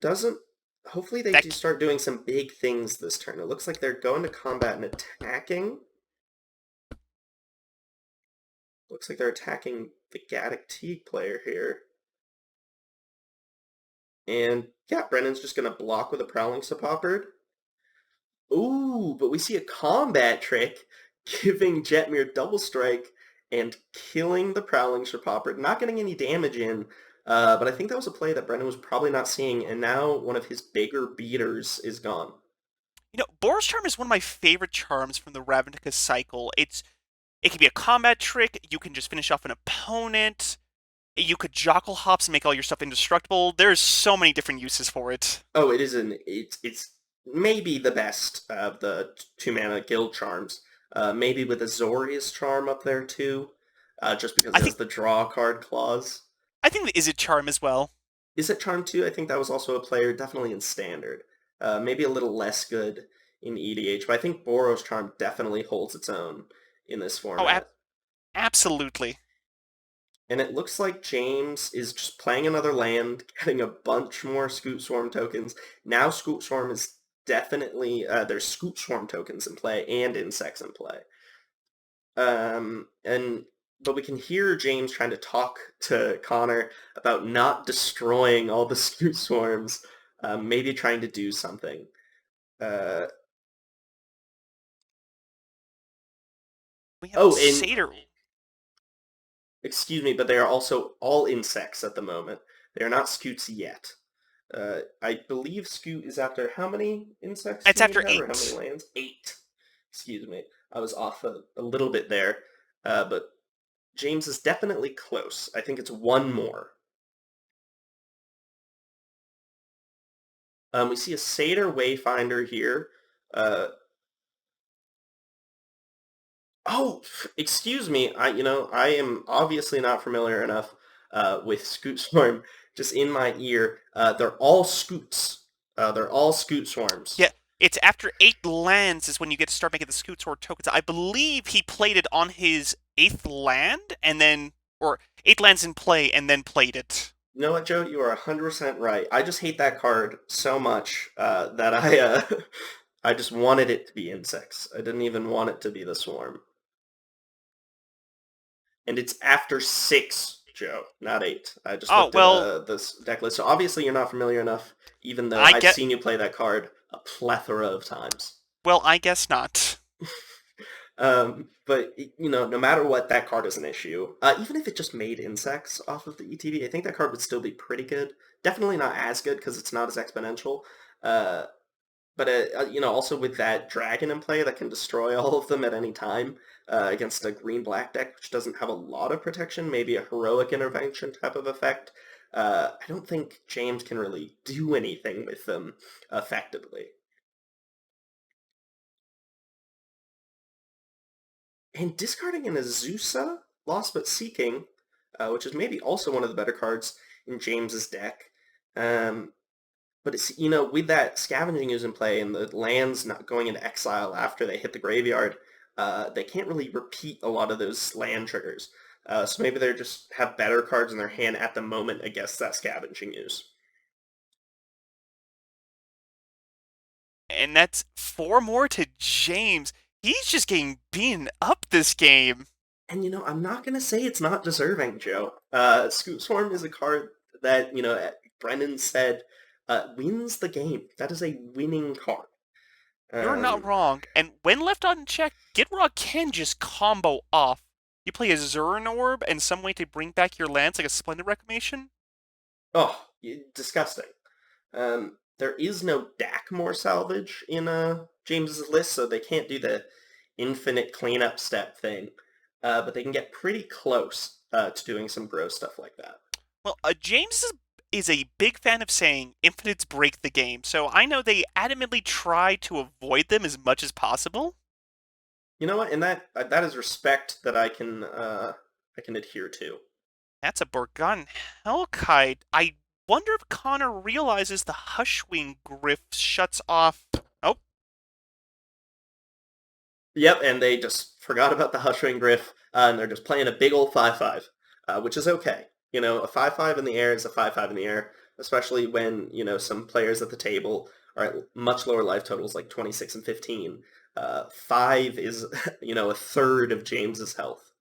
doesn't... Hopefully they do start doing some big things this turn. It looks like they're going to combat and attacking. Looks like they're attacking the Gaddock Teeg player here. And yeah, Brennan's just going to block with a Prowling Sepulchred. Ooh, but we see a combat trick giving Jetmir double strike and killing the Prowling Sepulchred, not getting any damage in, but I think that was a play that Brennan was probably not seeing, and now one of his bigger beaters is gone. Boros Charm is one of my favorite charms from the Ravnica cycle. It can be a combat trick, you can just finish off an opponent, you could Jockle Hops and make all your stuff indestructible. There's so many different uses for it. Oh, it is it's maybe the best of the 2-mana guild charms. Maybe with Azorius Charm up there too, just because it has the draw card clause. I think the Izzet Charm as well. Izzet Charm too, I think that was also a player definitely in Standard. Maybe a little less good in EDH, but I think Boros Charm definitely holds its own in this format. Oh, absolutely. And it looks like James is just playing another land, getting a bunch more Scoot Swarm tokens. Now Scoot Swarm is definitely... there's Scoot Swarm tokens in play and insects in play. But we can hear James trying to talk to Connor about not destroying all the Scoot Swarms, maybe trying to do something. We have Satyr. Excuse me, but they are also all insects at the moment. They are not Scoots yet. I believe Scoot is after how many insects? It's after 8. Or how many lands? 8. Excuse me. I was off a little bit there. But James is definitely close. I think it's 1 more. We see a Satyr Wayfinder here. Oh, excuse me. I am obviously not familiar enough with Scoot Swarm. Just in my ear, they're all Scoots. They're all Scoot Swarms. Yeah, it's after 8 lands is when you get to start making the Scoot Swarm tokens. I believe he played it on his 8th land, and then, or 8 lands in play, and then played it. You know what, Joe? You are 100% right. I just hate that card so much that I just wanted it to be insects. I didn't even want it to be the Swarm. And it's after 6, Joe, not 8. I just looked at this deck list. So obviously you're not familiar enough, even though I've seen you play that card a plethora of times. Well, I guess not. But, no matter what, that card is an issue. Even if it just made insects off of the ETB, I think that card would still be pretty good. Definitely not as good because it's not as exponential. But also with that dragon in play that can destroy all of them at any time against a green-black deck, which doesn't have a lot of protection, maybe a heroic intervention type of effect, I don't think James can really do anything with them effectively. And discarding an Azusa, Lost But Seeking, which is maybe also one of the better cards in James's deck. But it's, with that Scavenging Ooze in play and the lands not going into exile after they hit the graveyard, they can't really repeat a lot of those land triggers. So maybe they just have better cards in their hand at the moment against that scavenging use. And that's 4 more to James. He's just getting beaten up this game. And, I'm not going to say it's not deserving, Joe. Scoop Swarm is a card that, Brennan said wins the game. That is a winning card. You're not wrong. And when left unchecked, Gitrog can just combo off. You play a Zurin Orb and some way to bring back your lands like a Splendid Reclamation? Oh, disgusting. There is no Dackmore salvage in James's list, so they can't do the infinite cleanup step thing. But they can get pretty close to doing some gross stuff like that. Well, James is a big fan of saying infinites break the game, so I know they adamantly try to avoid them as much as possible. You know what? And that is respect that I can adhere to. That's a Borgon Hellkite. I wonder if Connor realizes the Hushwing Gryph shuts off. Oh. Yep, and they just forgot about the Hushwing Gryph, and they're just playing a big old 5/5, which is okay. A 5/5 in the air is a 5/5 in the air, especially when, some players at the table are at much lower life totals, like 26 and 15. 5 is, a third of James's health.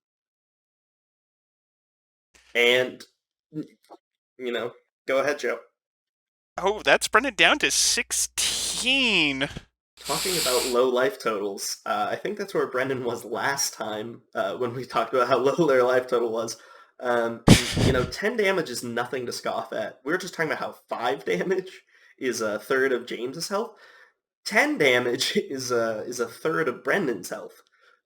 And, go ahead, Joe. Oh, that's Brendan down to 16. Talking about low life totals, I think that's where Brendan was last time when we talked about how low their life total was. 10 damage is nothing to scoff at. We were just talking about how 5 damage is a third of James's health. 10 damage is a third of Brendan's health.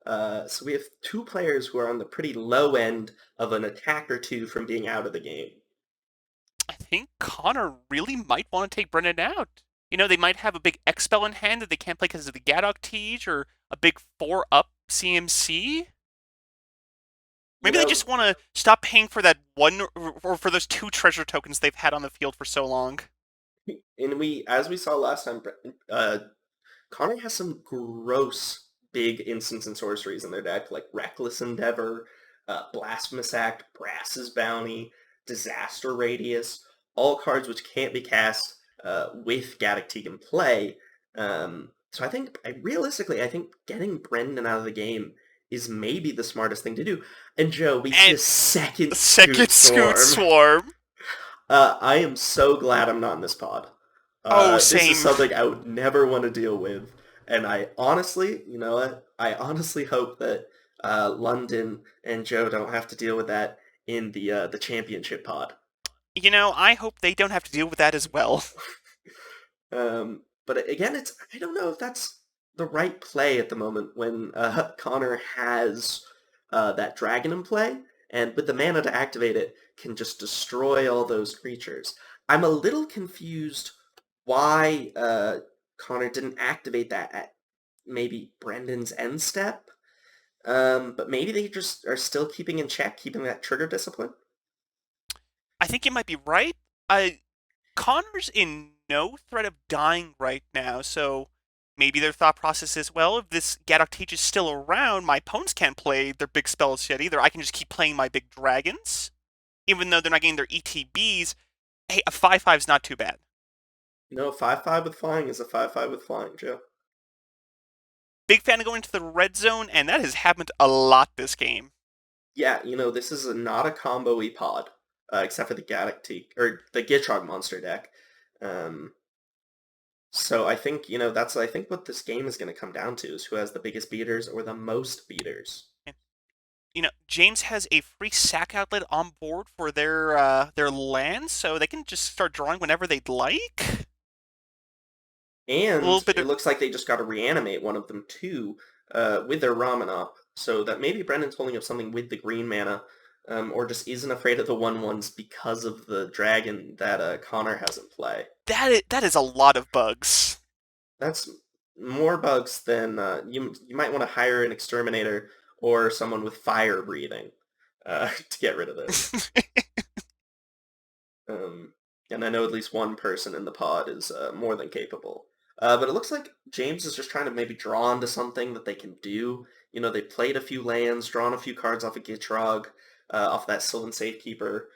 So we have 2 players who are on the pretty low end of an attack or 2 from being out of the game. I think Connor really might want to take Brendan out. They might have a big X-Spell in hand that they can't play because of the Gaddock Teeg, or a big 4-up CMC. Maybe they just want to stop paying for that one, or for those 2 treasure tokens they've had on the field for so long. And as we saw last time, Connor has some gross big instants and sorceries in their deck, like Reckless Endeavor, Blasphemous Act, Brass's Bounty, Disaster Radius, all cards which can't be cast with Gaddock Teeg in play. So I think, realistically, getting Brendan out of the game is maybe the smartest thing to do. And Joe, we see a second Scoot Swarm. I am so glad I'm not in this pod. Same. This is something I would never want to deal with. And I honestly, I honestly hope that London and Joe don't have to deal with that in the championship pod. I hope they don't have to deal with that as well. But again, I don't know if that's the right play at the moment when Connor has that dragon in play, and with the mana to activate it, can just destroy all those creatures. I'm a little confused why Connor didn't activate that at maybe Brendan's end step, but maybe they just are still keeping in check, keeping that trigger discipline. I think you might be right. Connor's in no threat of dying right now, so maybe their thought process is, well, if this Gaddock Teeg is still around, my opponents can't play their big spells yet either. I can just keep playing my big dragons. Even though they're not getting their ETBs, hey, a 5/5 is not too bad. 5/5 with flying is a 5/5 with flying, Joe. Big fan of going into the red zone, and that has happened a lot this game. Yeah, this is not a combo-y pod, except for the Gaddock Teeg, or the Gitrog monster deck. So I think, that's what this game is going to come down to, is who has the biggest beaters or the most beaters. James has a free sack outlet on board for their lands, so they can just start drawing whenever they'd like. And it looks like they just got to reanimate one of them too, with their Ramanop, so that maybe Brendan's holding up something with the green mana, or just isn't afraid of the 1/1s because of the dragon that Connor has in play. That is a lot of bugs. That's more bugs than you might want to hire an exterminator or someone with fire breathing to get rid of this. And I know at least one person in the pod is more than capable. But it looks like James is just trying to maybe draw onto something that they can do. They played a few lands, drawn a few cards off of Gitrog. off that Sylvan Safekeeper,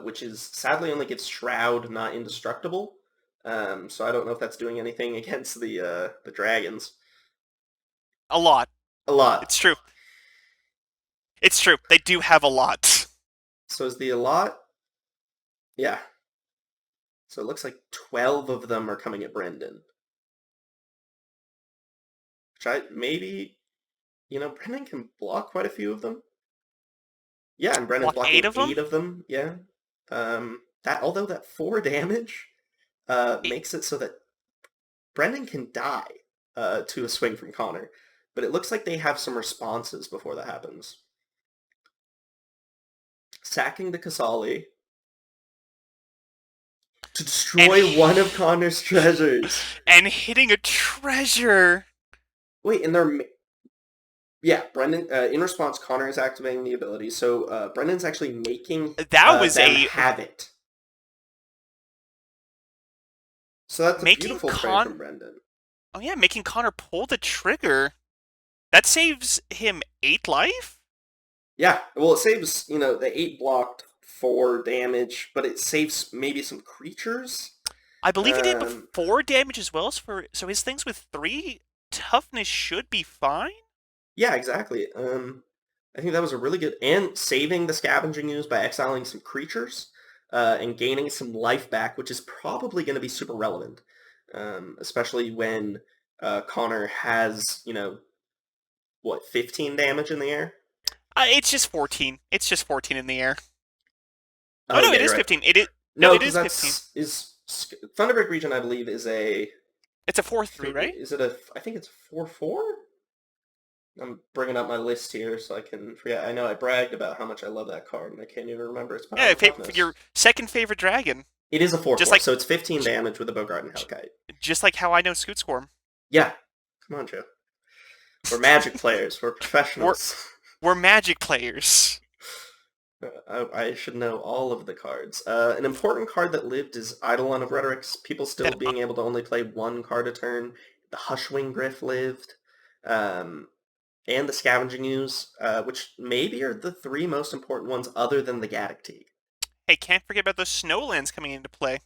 which is sadly only gives Shroud, not Indestructible. So I don't know if that's doing anything against the dragons. A lot. A lot. It's true. It's true. They do have a lot. So is the a lot? Yeah. So it looks like 12 of them are coming at Brendan. Which maybe, Brendan can block quite a few of them. Yeah, and Brendan's Block blocking 8 of them? Yeah. Although that 4 damage makes it so that Brendan can die to a swing from Connor. But it looks like they have some responses before that happens. Sacking the Kasali to destroy one of Connor's treasures. And hitting a treasure. Wait, and they're... Yeah, Brendan, in response, Connor is activating the ability, so Brendan's actually making them have it. So that's a beautiful trade from Brendan. Oh yeah, making Connor pull the trigger. That saves him 8 life? Yeah, well, it saves, the 8 blocked 4 damage, but it saves maybe some creatures. I believe he did 4 damage as well, so his things with 3 toughness should be fine? Yeah, exactly. I think that was a really good... And saving the Scavenging Ooze by exiling some creatures and gaining some life back, which is probably going to be super relevant, especially when Connor has, 15 damage in the air? It's just 14. It's just 14 in the air. Oh, no, it is right. 15. It is 15. Thunderbreak Region, I believe, is a... It's a 4-3, right? Is it I think it's 4-4? I'm bringing up my list here so I can forget. I know I bragged about how much I love that card, and I can't even remember its power. Yeah, your second favorite dragon. It is a 4-4, so it's 15 damage with a Bogart and Hellkite. Just like how I know Scoot Swarm. Yeah. Come on, Joe. We're Magic players. We're professionals. We're Magic players. I should know all of the cards. An important card that lived is Eidolon of Rhetorics. People still being able to only play 1 card a turn. The Hushwing Griff lived. And the Scavenging Ooze, which maybe are the 3 most important ones other than the Gaddock Teeg. Hey, can't forget about those Snowlands coming into play.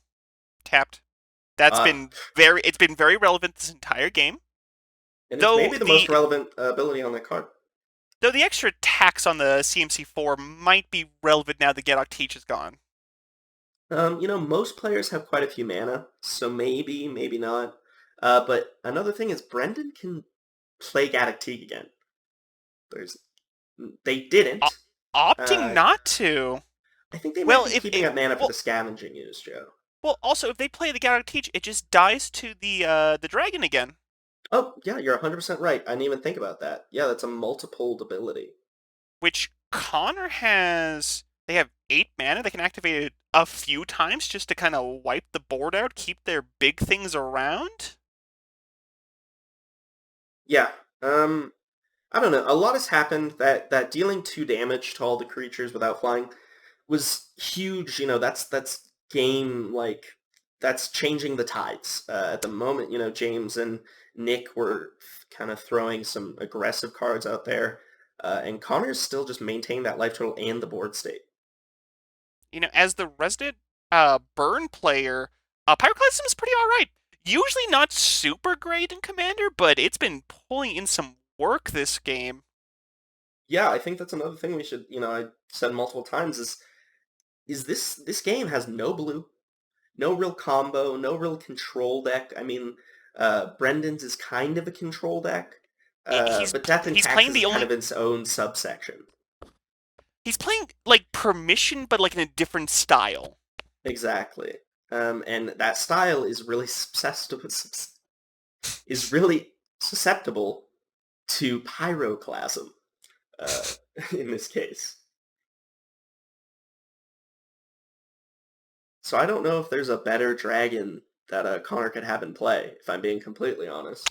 Tapped. That's been very relevant this entire game. And it's maybe the most relevant ability on that card. Though the extra tax on the CMC4 might be relevant now that Gaddock Teach is gone. Most players have quite a few mana, so maybe not. But another thing is Brendan can play Gaddock Teeg again. They didn't. Opting not to. I think they might be keeping up mana for the Scavenging Ooze, Joe. Well, also, if they play the Gaddock Teach, it just dies to the dragon again. Oh, yeah, you're 100% right. I didn't even think about that. Yeah, that's a multiple ability. Which Connor has... They have 8 mana. They can activate it a few times just to kind of wipe the board out, keep their big things around. Yeah. I don't know. A lot has happened. That dealing 2 damage to all the creatures without flying was huge. That's game, that's changing the tides. At the moment, James and Nick were kind of throwing some aggressive cards out there, and Connor's still just maintaining that life total and the board state. As the resident burn player, Pyroclasm is pretty alright. Usually not super great in Commander, but it's been pulling in some work this game. Yeah, I think that's another thing we should, I said multiple times, is this game has no blue, no real combo, no real control deck. I mean, Brendan's is kind of a control deck, but Death and Taxes is kind of its own subsection. He's playing, Permission, but, in a different style. Exactly. And that style is really susceptible to Pyroclasm, in this case. So I don't know if there's a better dragon that Connor could have in play, if I'm being completely honest.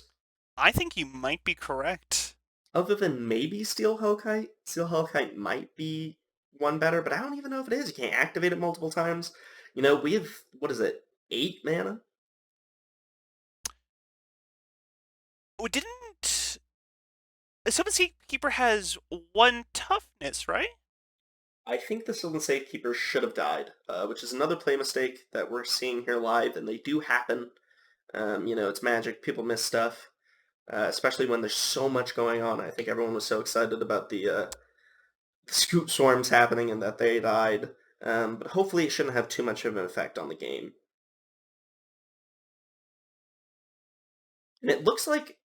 I think you might be correct. Other than maybe Steel Hellkite. Steel Hellkite might be one better, but I don't even know if it is. You can't activate it multiple times. We have, 8 mana? Oh, Sylvan Keeper has 1 toughness, right? I think the Sylvan Safekeeper should have died, which is another play mistake that we're seeing here live, and they do happen. It's Magic. People miss stuff, especially when there's so much going on. I think everyone was so excited about the Scoop Swarms happening and that they died. But hopefully it shouldn't have too much of an effect on the game. And it looks like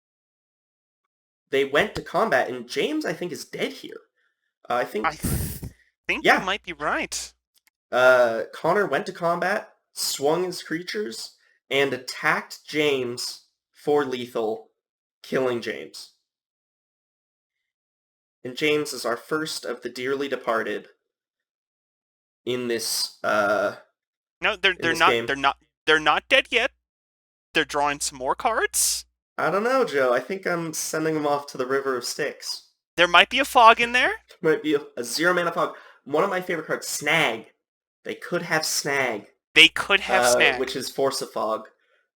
they went to combat, and James, I think, is dead here. I think you might be right. Connor went to combat, swung his creatures, and attacked James for lethal, killing James. And James is our first of the dearly departed in this No, they're not game. They're not dead yet. They're drawing some more cards. I don't know, Joe. I think I'm sending them off to the River of Styx. There might be a fog in there. There might be a 0-mana fog. One of my favorite cards, Snag. They could have Snag. They could have Snag. Which is Force of Fog.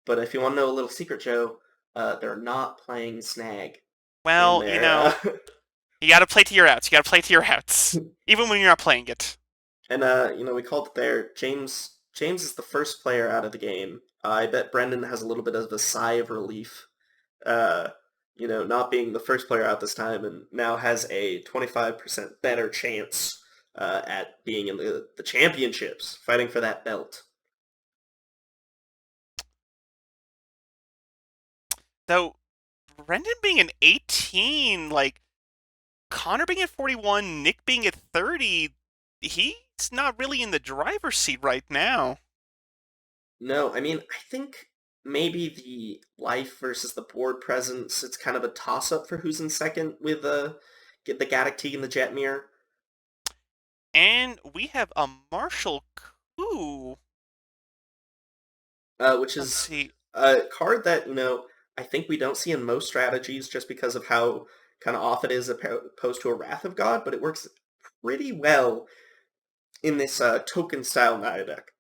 But if you want to know a little secret, Joe, they're not playing Snag. Well, you gotta play to your outs. You gotta play to your outs. Even when you're not playing it. And, we called it there. James is the first player out of the game. I bet Brendan has a little bit of a sigh of relief. Not being the first player out this time, and now has a 25% better chance at being in the championships, fighting for that belt. Though, Brendan being an 18, Connor being at 41, Nick being at 30, he's not really in the driver's seat right now. No, I think maybe the life versus the board presence, it's kind of a toss-up for who's in second with the Gaddock, Teeg, and the Jetmir. And we have a Martial Coup. Which is a card that, I think we don't see in most strategies just because of how kind of off it is opposed to a Wrath of God, but it works pretty well in this token-style Naya deck.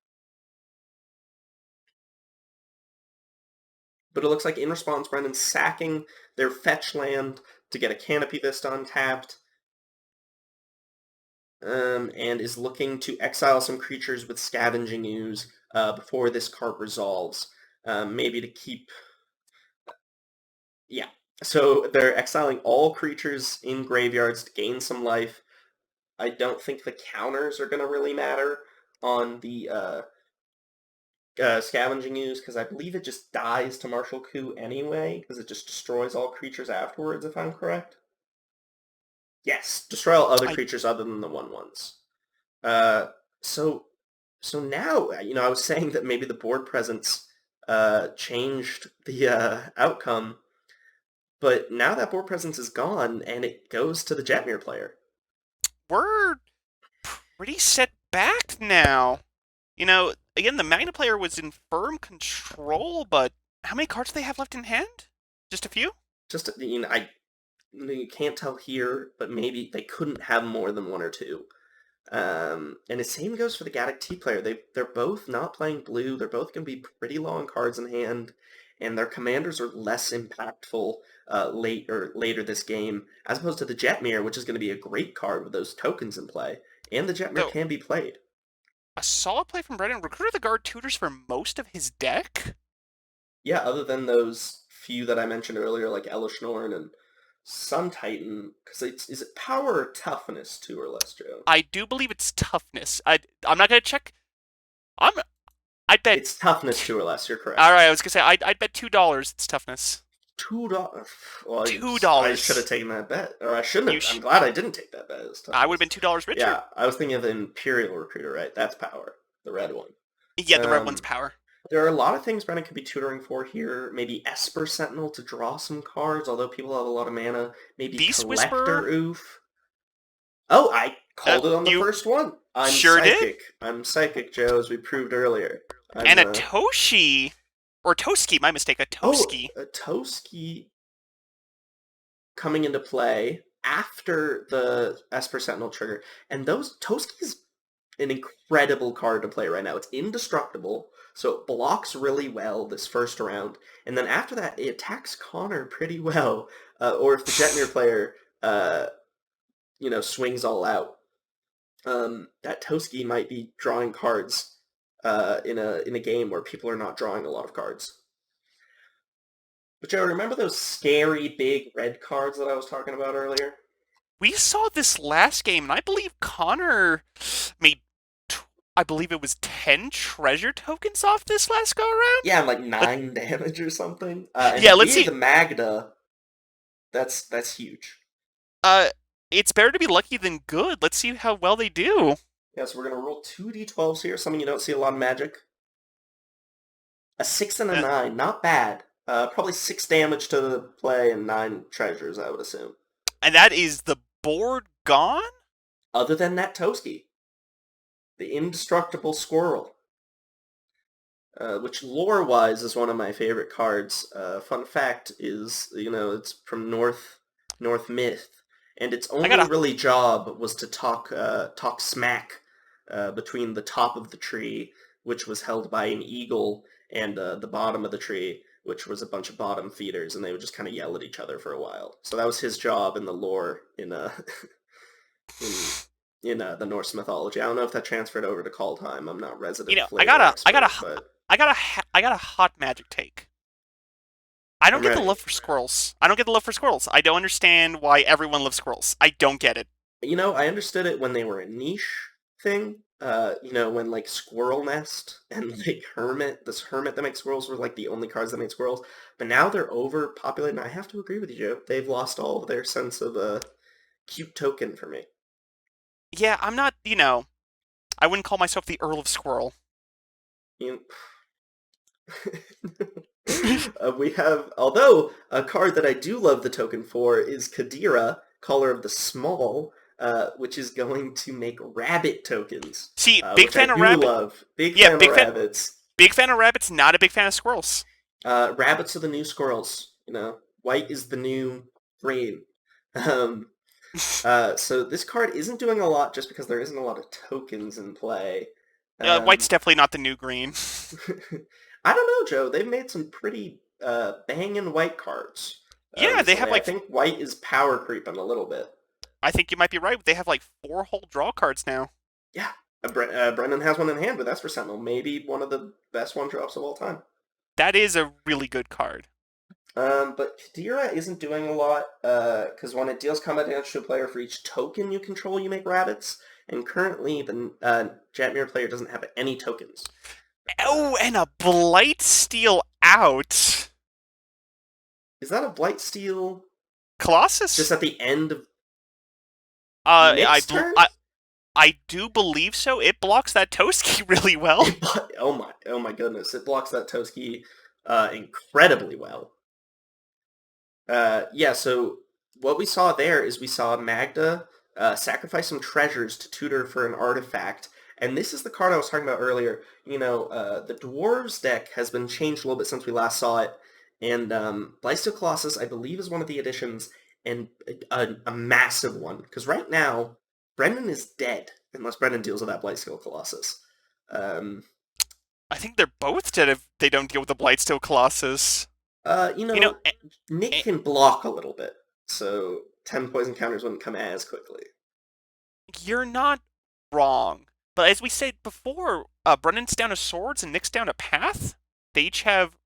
But it looks like in response, Brendan's sacking their fetch land to get a Canopy Vista untapped, and is looking to exile some creatures with Scavenging Ooze before this card resolves. Maybe to keep... Yeah. So they're exiling all creatures in graveyards to gain some life. I don't think the counters are going to really matter on the Scavenging Ooze, because I believe it just dies to Martial Coup anyway, because it just destroys all creatures afterwards, if I'm correct. Yes, destroy all other creatures other than the 1/1s. So now, I was saying that maybe the board presence changed the outcome, but now that board presence is gone, and it goes to the Jetmir player. We're pretty set back now. Again, the Magda player was in firm control, but how many cards do they have left in hand? Just a few? You can't tell here, but maybe they couldn't have more than one or two. And the same goes for the Gaddock T player. They're both not playing blue. They're both going to be pretty low on cards in hand, and their commanders are less impactful later this game, as opposed to the Jetmir, which is going to be a great card with those tokens in play. And the Jetmir can be played. A solid play from Brendan. Recruiter the Guard tutors for most of his deck? Yeah, other than those few that I mentioned earlier, like Elishnorn and Sun Titan, because is it power or toughness, 2 or less, Joe? I do believe it's toughness. I'm not going to check. I bet... It's toughness 2 or less, you're correct. Alright, I was going to say, I'd bet $2 it's toughness. $2? Well, $2. I should have taken that bet. Or I shouldn't have. I'm glad I didn't take that bet. I would have been $2 richer. Yeah, I was thinking of the Imperial Recruiter, right? That's power. The red one. Yeah, the red one's power. There are a lot of things Brennan could be tutoring for here. Maybe Esper Sentinel to draw some cards, although people have a lot of mana. Maybe Beast Collector Whisperer? Oof. Oh, I called it on the first one. I'm sure psychic. did? I'm psychic, Joe, as we proved earlier. And a Toshi. Or Toski, my mistake. A Toski. Oh, a Toski coming into play after the Esper Sentinel trigger. And Toski is an incredible card to play right now. It's indestructible, so it blocks really well this first round. And then after that, it attacks Connor pretty well. Or if the Jetmir player, swings all out. that Toski might be drawing cards in a game where people are not drawing a lot of cards. But Joe, remember those scary big red cards that I was talking about earlier? We saw this last game, and I believe Connor made, I believe it was 10 treasure tokens off this last go-around? Yeah, like 9 damage or something. Yeah, let's see. The Magda, that's huge. It's better to be lucky than good. Let's see how well they do. Yeah, so we're going to roll 2 d12s here, something you don't see a lot of Magic. A 6 and a 9, not bad. Probably 6 damage to the play and 9 treasures, I would assume. And that is the board gone? Other than that Toski. The indestructible squirrel. Which lore-wise is one of my favorite cards. Fun fact is, it's from North Myth. And its only really job was to talk smack between the top of the tree, which was held by an eagle, and the bottom of the tree, which was a bunch of bottom feeders, and they would just kind of yell at each other for a while. So that was his job in the lore in the Norse mythology. I don't know if that transferred over to Kaldheim. I'm not resident. I got a hot Magic take. I don't get the love for squirrels. I don't understand why everyone loves squirrels. I don't get it. I understood it when they were a niche thing. When like Squirrel Nest and like this Hermit that makes squirrels were like the only cards that made squirrels. But now they're overpopulated, and I have to agree with you, Joe. They've lost all of their sense of a cute token for me. Yeah, I'm not, I wouldn't call myself the Earl of Squirrel. We have, although a card that I do love the token for is Kadira, Caller of the Small, which is going to make rabbit tokens. See, big fan of rabbit. Love. Big fan of rabbits. Big fan of rabbits, not a big fan of squirrels. Rabbits are the new squirrels. White is the new green. So this card isn't doing a lot just because there isn't a lot of tokens in play. White's definitely not the new green. I don't know, Joe. They've made some pretty banging white cards. Yeah, they have I think white is power creeping a little bit. I think you might be right. They have 4 whole draw cards now. Yeah. Brendan has one in hand with Esper Sentinel. Maybe one of the best one-drops of all time. That is a really good card. But Kadira isn't doing a lot, because when it deals combat damage to a player for each token you control, you make rabbits. And currently, the Jetmir player doesn't have any tokens. Oh, and a Blightsteel out. Is that a Blightsteel Colossus? just at the end of I do believe so. It blocks that Toski really well. Oh my goodness. It blocks that Toski incredibly well. So what we saw there is we saw Magda sacrifice some treasures to tutor for an artifact. And this is the card I was talking about earlier. The Dwarves deck has been changed a little bit since we last saw it. And Blightsteel Colossus, I believe, is one of the additions, and a massive one. Because right now, Brendan is dead, unless Brendan deals with that Blightsteel Colossus. I think they're both dead if they don't deal with the Blightsteel Colossus. Nick can block a little bit, so 10 poison counters wouldn't come as quickly. You're not wrong. But as we said before, Brendan's down to swords and Nick's down to path. They each have...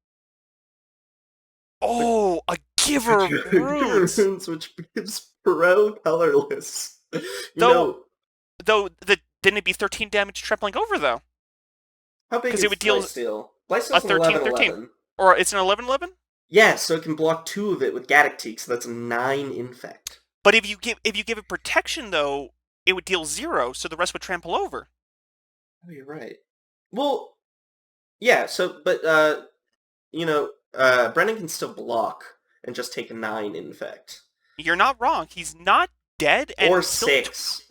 Oh, a Giver of Runes! Which gives Pro colorless. Though, didn't it be 13 damage trampling over, though? How big is Blightsteel? Blightsteel's an 11-11. Or it's an 11-11? Yeah, so it can block 2 of it with Gaddock Teeg, so that's a 9 infect. But if you give it protection, though, it would deal 0, so the rest would trample over. Oh, you're right. Well, yeah, so, but, Brennan can still block and just take a 9 infect. You're not wrong. He's not dead. And or 6,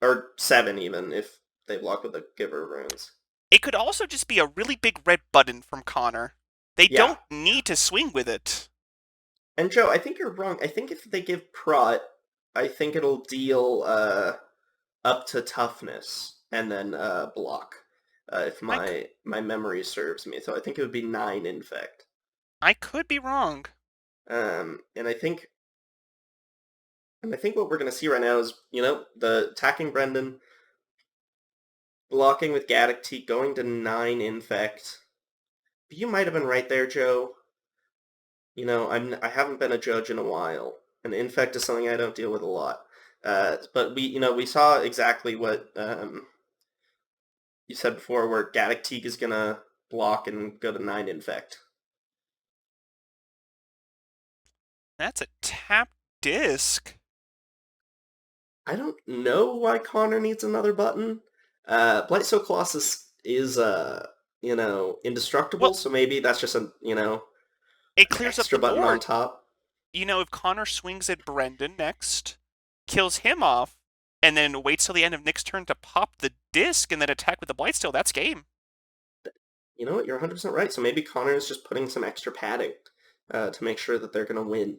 or 7 even, if they block with the Giver of Runes. It could also just be a really big red button from Connor. They don't need to swing with it. And Joe, I think you're wrong. I think if they give Prot, I think it'll deal up to toughness and then block, if my memory serves me. So I think it would be 9 infect. I could be wrong. And I think what we're going to see right now is, the attacking Brendan, blocking with Gaddock, Teeg going to 9 infect. You might have been right there, Joe. You know, I haven't been a judge in a while, and infect is something I don't deal with a lot. But we saw exactly what you said before, where Gaddock Teeg is gonna block and go to 9 infect. That's a tap disc. I don't know why Connor needs another button. Blightsteel Colossus is indestructible, Well, so maybe that's just an it clears up extra the button on board. top. If Connor swings at Brendan next, kills him off, and then waits till the end of Nick's turn to pop the disc and then attack with the Blightsteel, that's game. You know what? You're 100% right. So maybe Connor is just putting some extra padding to make sure that they're going to win.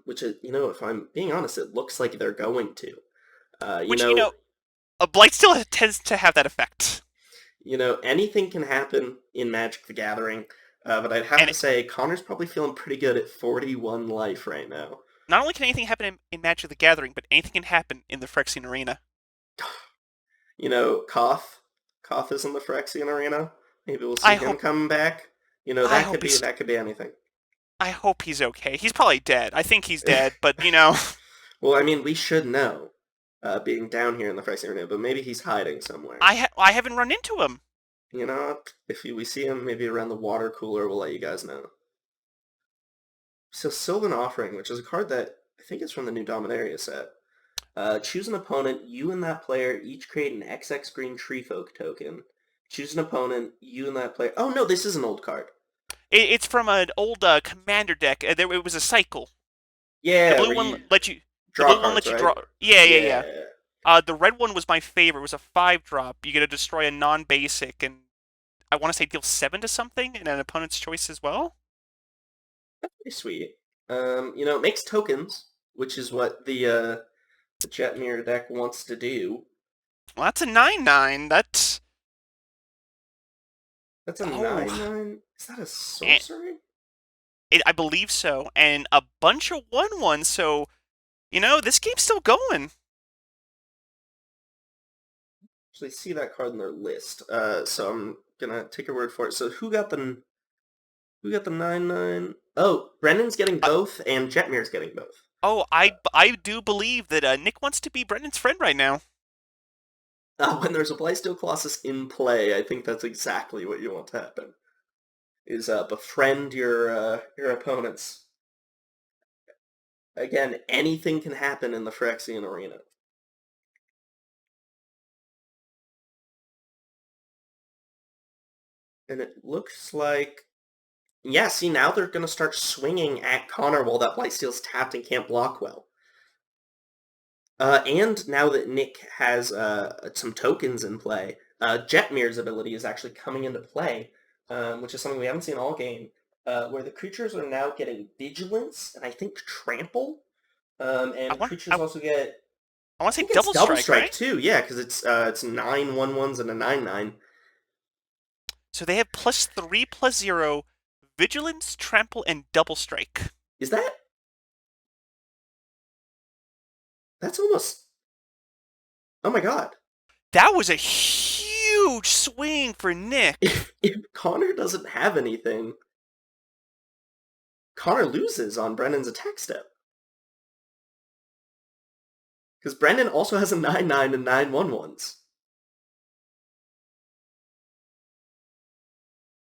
Which, if I'm being honest, it looks like they're going to. A Blightsteel tends to have that effect. Anything can happen in Magic the Gathering, but I'd have to say Connor's probably feeling pretty good at 41 life right now. Not only can anything happen in Magic the Gathering, but anything can happen in the Phyrexian Arena. Koth is in the Phyrexian Arena. Maybe we'll see him coming back. That could be anything. I hope he's okay. He's probably dead. I think he's dead, but Well, I mean, we should know, being down here in the Phyrexian Arena, but maybe he's hiding somewhere. I haven't run into him. If we see him maybe around the water cooler, we'll let you guys know. So Sylvan Offering, which is a card that I think is from the new Dominaria set. Choose an opponent, you and that player each create an XX green Tree Folk token. Choose an opponent, you and that player... Oh no, this is an old card. It's from an old commander deck. It was a cycle. Yeah, the blue one let you draw cards, right? draw. Yeah. The red one was my favorite. It was a 5-drop. You get to destroy a non-basic, and I want to say deal 7 to something, and an opponent's choice as well. That's pretty sweet. It makes tokens, which is what the Jetmir deck wants to do. Well, that's a 9/9. That's a 9/9? Is that a sorcery? I believe so, and a bunch of 1/1. So, this game's still going. Actually, see that card in their list. So I'm gonna take your word for it. So who got the 9/9? Oh, Brendan's getting both, and Jetmir's getting both. Oh, I do believe that Nick wants to be Brendan's friend right now. When there's a Blightsteel Colossus in play, I think that's exactly what you want to happen. Is befriend your opponents. Again, anything can happen in the Phyrexian Arena. And it looks like... Yeah, see, now they're going to start swinging at Connor while that Blightsteel's tapped and can't block well. And now that Nick has some tokens in play, Jetmir's ability is actually coming into play, which is something we haven't seen all game, where the creatures are now getting Vigilance, and I think Trample, creatures also get... I want to say Double Strike, right? too, yeah, because it's 9 1/1s and a 9/9. So they have +3/+0, Vigilance, Trample, and Double Strike. Is that... That's almost... Oh my god. That was a huge swing for Nick. If Connor doesn't have anything, Connor loses on Brendan's attack step. Because Brendan also has a 9/9 and 9 1/1s.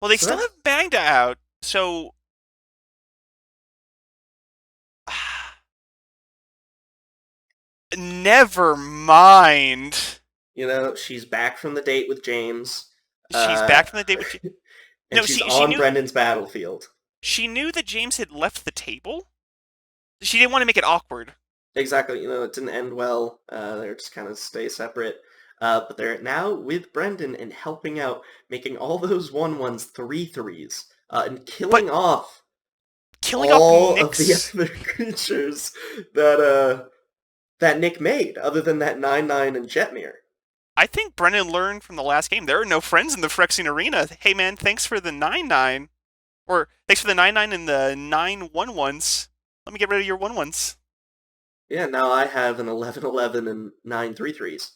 Well, they still have Magda out, so... Never mind. She's back from the date with James. She's back from the date with James. And she's on Brendan's battlefield. She knew that James had left the table. She didn't want to make it awkward. Exactly. It didn't end well. They're just kind of stay separate. But they're now with Brendan and helping out, making all those 1/1s 3/3s, and killing off all of the other creatures that Nick made, other than that 9/9 and Jetmir. I think Brendan learned from the last game. There are no friends in the Phyrexian Arena. Hey man, thanks for the 9/9. Or thanks for the 9/9 and the 9 1/1s. Let me get rid of your 1/1s. Yeah, now I have an 11/11 and 9 3/3s.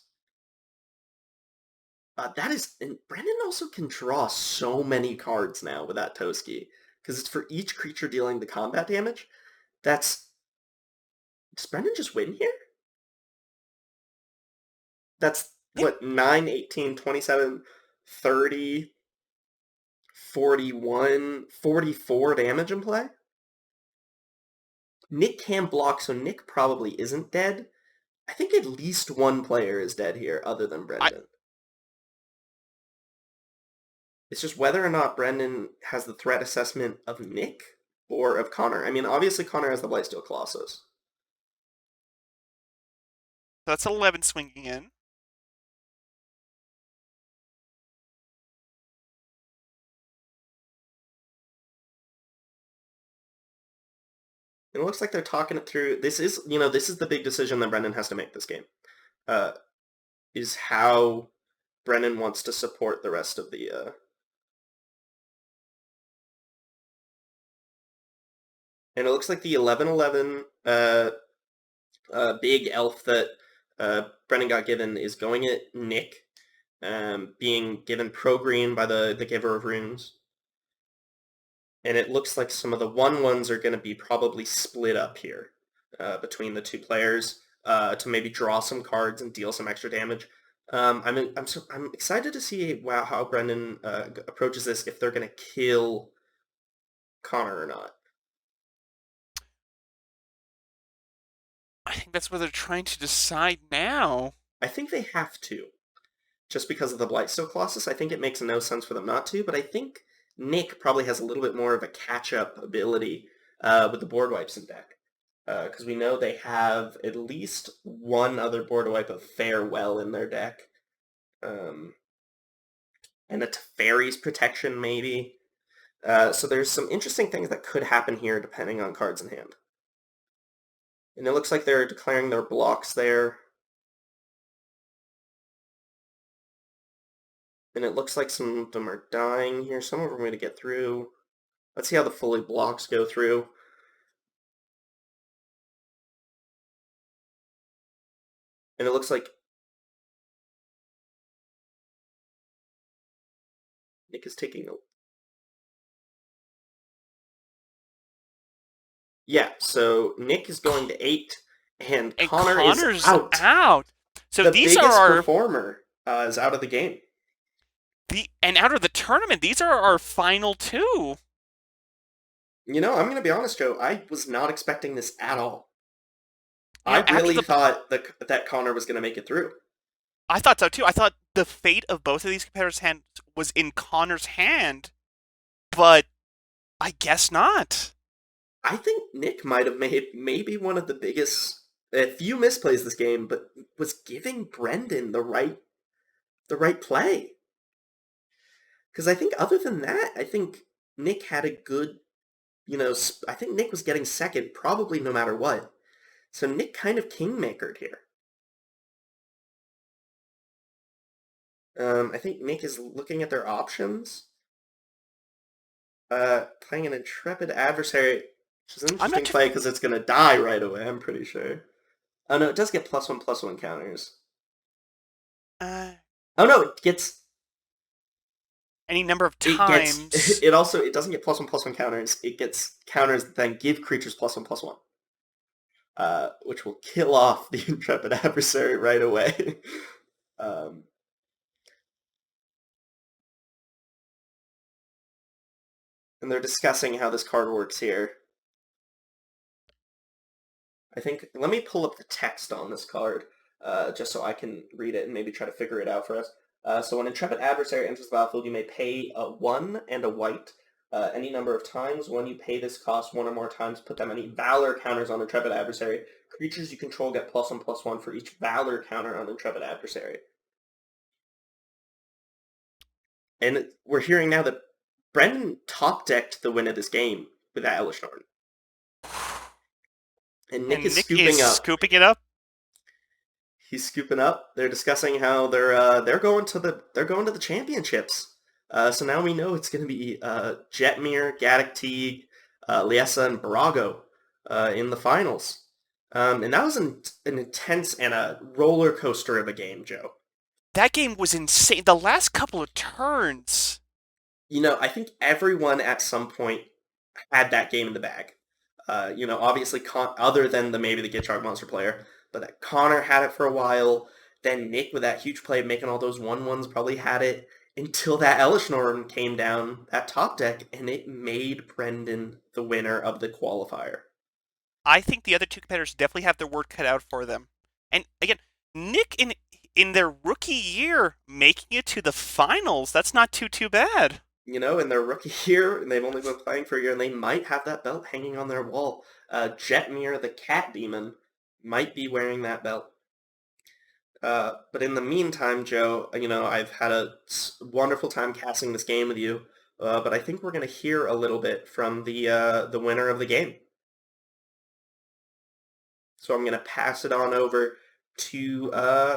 And Brendan also can draw so many cards now with that Toski, because it's for each creature dealing the combat damage. Does Brendan just win here? That's, what, 9, 18, 27, 30, 41, 44 damage in play? Nick can block, so Nick probably isn't dead. I think at least one player is dead here, other than Brendan. It's just whether or not Brendan has the threat assessment of Nick or of Connor. I mean, obviously Connor has the Blightsteel Colossus. That's 11 swinging in. It looks like they're talking it through. This is the big decision that Brendan has to make this game. Is how Brendan wants to support the rest of the... And it looks like the 11/11 big elf that Brendan got given is going at Nick, being given pro-green by the Giver of Runes. And it looks like some of the 1/1s are going to be probably split up here between the two players to maybe draw some cards and deal some extra damage. I'm excited to see how Brendan approaches this, if they're going to kill Connor or not. I think that's what they're trying to decide now. I think they have to. Just because of the Blightsteel Colossus, I think it makes no sense for them not to, but I think Nick probably has a little bit more of a catch-up ability with the board wipes in deck. Because we know they have at least one other board wipe of Farewell in their deck. And a Teferi's Protection, maybe. So there's some interesting things that could happen here depending on cards in hand. And it looks like they're declaring their blocks there. And it looks like some of them are dying here. Some of them are going to get through. Let's see how the fully blocks go through. And it looks like Nick is taking a... Yeah, so Nick is going to 8, and Connor's is out. So the these biggest are performer is out of the game. And out of the tournament, these are our final 2. I'm going to be honest, Joe. I was not expecting this at all. Yeah, I really thought that Connor was going to make it through. I thought so, too. I thought the fate of both of these competitors' hands was in Connor's hand, but I guess not. I think Nick might have made maybe one of the biggest, few misplays this game, but was giving Brendan the right play. Because I think other than that, I think Nick had a good, I think Nick was getting second probably no matter what. So Nick kind of kingmakered here. I think Nick is looking at their options. Playing an Intrepid Adversary, which is an interesting play because it's going to die right away, I'm pretty sure. Oh no, it does get +1/+1 counters. Oh no, it gets... any number of times. It doesn't get +1/+1 counters. It gets counters that then give creatures +1/+1. Which will kill off the Intrepid Adversary right away. And they're discussing how this card works here. I think, let me pull up the text on this card, just so I can read it and maybe try to figure it out for us. So when Intrepid Adversary enters the battlefield, you may pay a 1 and a white any number of times. When you pay this cost 1 or more times, put that many Valor counters on Intrepid Adversary. Creatures you control get +1/+1 for each Valor counter on Intrepid Adversary. And we're hearing now that Brendan top-decked the win of this game with that Elish Norton. And Nick is scooping it up. He's scooping up. They're discussing how they're going to the championships. So now we know it's going to be Jetmir, Gaddock, Teeg, Liesa, and Barago in the finals. And that was an intense and a roller coaster of a game, Joe. That game was insane. The last couple of turns. I think everyone at some point had that game in the bag. Obviously, other than maybe the Gitrog monster player, but that Connor had it for a while. Then Nick, with that huge play, making all those 1-1s, probably had it until that Elishnorn came down that top deck, and it made Brendan the winner of the qualifier. I think the other two competitors definitely have their work cut out for them. And again, Nick in their rookie year making it to the finals, that's not too bad. In their rookie year, and they've only been playing for a year, and they might have that belt hanging on their wall. Jetmir, the cat demon, might be wearing that belt. But in the meantime, Joe, I've had a wonderful time casting this game with you, but I think we're going to hear a little bit from the winner of the game. So I'm going to pass it on over to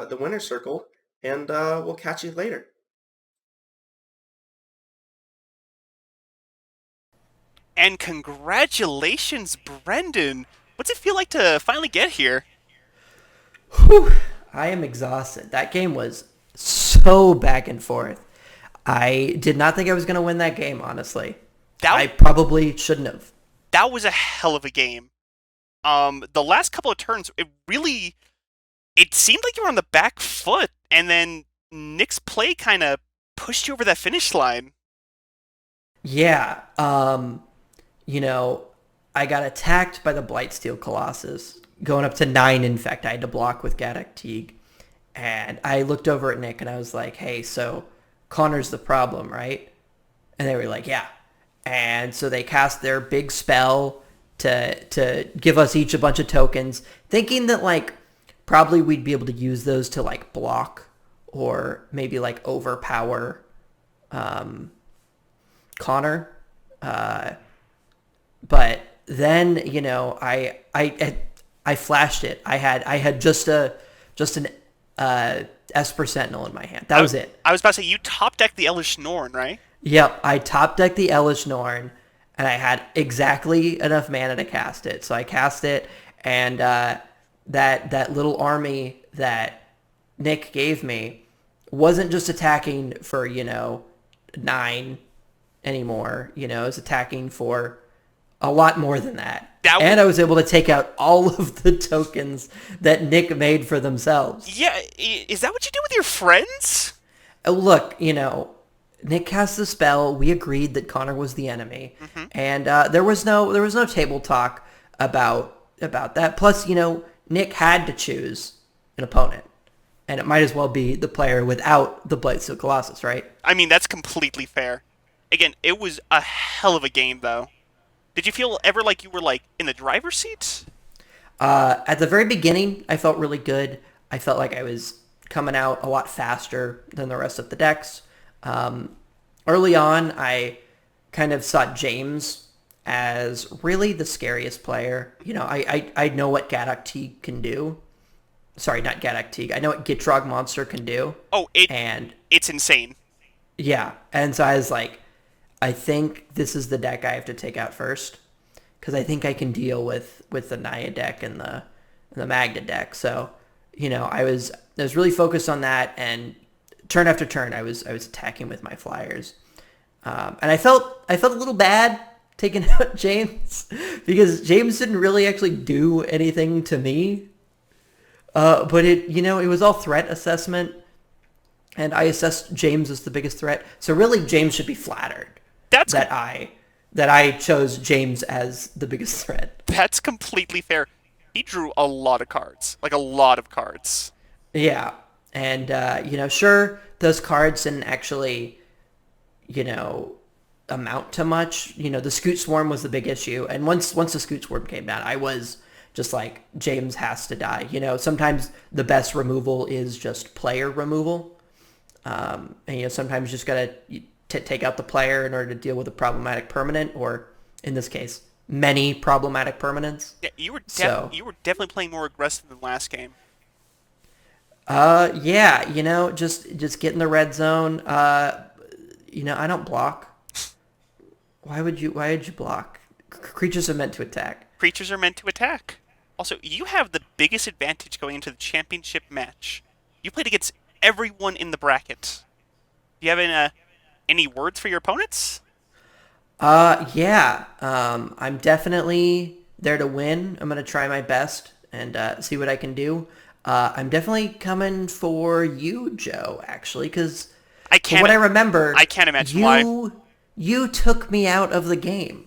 the winner's circle, and we'll catch you later. And congratulations, Brendan. What's it feel like to finally get here? Whew, I am exhausted. That game was so back and forth. I did not think I was going to win that game, honestly. I probably shouldn't have. That was a hell of a game. The last couple of turns, it seemed like you were on the back foot, and then Nick's play kind of pushed you over that finish line. Yeah, I got attacked by the Blightsteel Colossus, going up to 9 Infect. I had to block with Gaddock Teeg. And I looked over at Nick and I was like, hey, so Connor's the problem, right? And they were like, yeah. And so they cast their big spell to give us each a bunch of tokens, thinking that probably we'd be able to use those to block or maybe overpower Connor. But then, I flashed it. I had just an Esper Sentinel in my hand. That was it. I was about to say, you top decked the Elish Norn, right? Yep, I top decked the Elish Norn, and I had exactly enough mana to cast it. So I cast it, and that little army that Nick gave me wasn't just attacking for 9 anymore. It was attacking for a lot more than that. And I was able to take out all of the tokens that Nick made for themselves. Yeah, is that what you do with your friends? Look, Nick cast the spell. We agreed that Connor was the enemy, and there was no table talk about that. Plus, Nick had to choose an opponent, and it might as well be the player without the Blightsteel Colossus, right? I mean, that's completely fair. Again, it was a hell of a game, though. Did you feel ever like you were in the driver's seat? At the very beginning, I felt really good. I felt like I was coming out a lot faster than the rest of the decks. Early on, I kind of saw James as really the scariest player. I know what Gaddock Teeg can do. Sorry, not Gaddock Teeg. I know what Gitrog Monster can do. Oh, it's insane. Yeah, and so I was like, I think this is the deck I have to take out first, because I think I can deal with the Naya deck and the Magda deck. So, I was really focused on that, and turn after turn, I was attacking with my flyers, and I felt a little bad taking out James because James didn't really actually do anything to me, but it was all threat assessment, and I assessed James as the biggest threat. So really, James should be flattered that I chose James as the biggest threat. That's completely fair. He drew a lot of cards, a lot of cards. Yeah, and sure, those cards didn't actually, amount to much. The Scoot Swarm was the big issue, and once the Scoot Swarm came down, I was just like, James has to die. Sometimes the best removal is just player removal, and sometimes you just gotta take out the player in order to deal with a problematic permanent, or in this case, many problematic permanents. Yeah, you were definitely playing more aggressive than last game. Yeah, just get in the red zone. I don't block. Why would you block? Creatures are meant to attack. Creatures are meant to attack. Also, you have the biggest advantage going into the championship match. You played against everyone in the bracket. Do you have any words for your opponents? Yeah. I'm definitely there to win. I'm gonna try my best and see what I can do. I'm definitely coming for you, Joe. Actually, because from what I remember, I can't imagine why. You took me out of the game.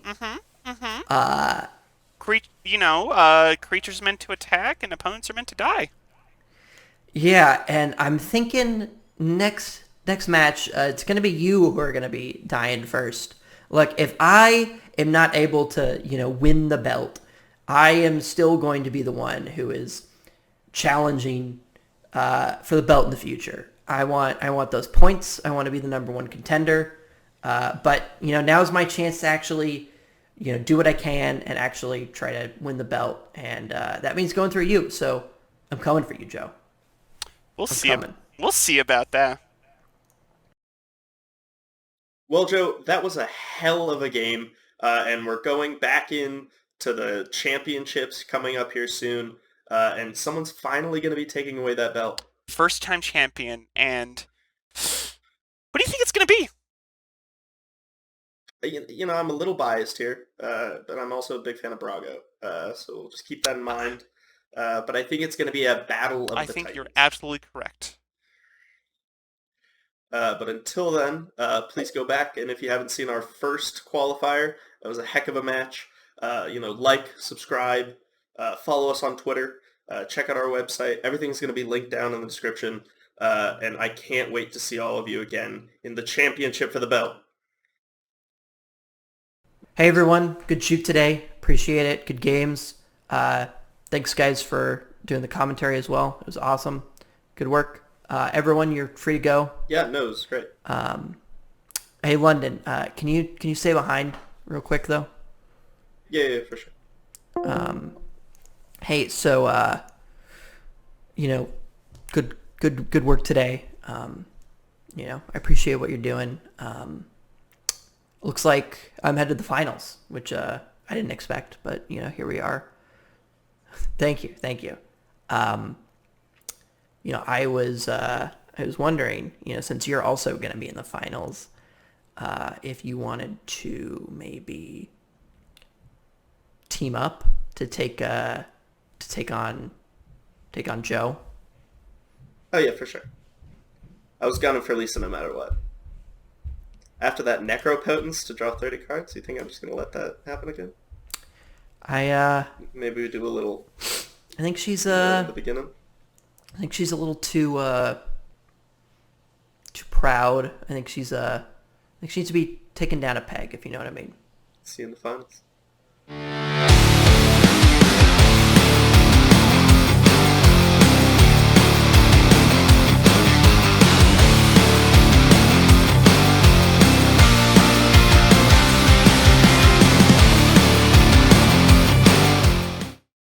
Creatures meant to attack and opponents are meant to die. Yeah, and I'm thinking next match, it's gonna be you who are gonna be dying first. Look, if I am not able to, win the belt, I am still going to be the one who is challenging for the belt in the future. I want those points. I want to be the number one contender. But now's my chance to actually, do what I can and actually try to win the belt, and that means going through you. So I'm coming for you, Joe. We'll see about that. Well, Joe, that was a hell of a game, and we're going back in to the championships coming up here soon, and someone's finally going to be taking away that belt. First-time champion, and what do you think it's going to be? I'm a little biased here, but I'm also a big fan of Brago, so we'll just keep that in mind. But I think it's going to be a battle of the Titans. I think you're absolutely correct. But until then, please go back, and if you haven't seen our first qualifier, that was a heck of a match. Like, subscribe, follow us on Twitter, check out our website. Everything's going to be linked down in the description, and I can't wait to see all of you again in the championship for the belt. Hey everyone, good shoot today. Appreciate it. Good games. Thanks guys for doing the commentary as well. It was awesome. Good work. Everyone, you're free to go. Yeah, no, it was great. Hey, London, can you stay behind real quick though? Yeah, for sure. Hey, so good work today. I appreciate what you're doing. Looks like I'm headed to the finals, which I didn't expect, but here we are. Thank you. I was wondering, since you're also going to be in the finals, if you wanted to maybe team up to take on Joe. Oh yeah, for sure. I was gunning for Lisa no matter what. After that Necropotence to draw 30 cards, you think I'm just going to let that happen again? Maybe we do a little... I think she's at the beginning. I think she's a little too proud. I think she needs to be taken down a peg, if you know what I mean. See you in the finals.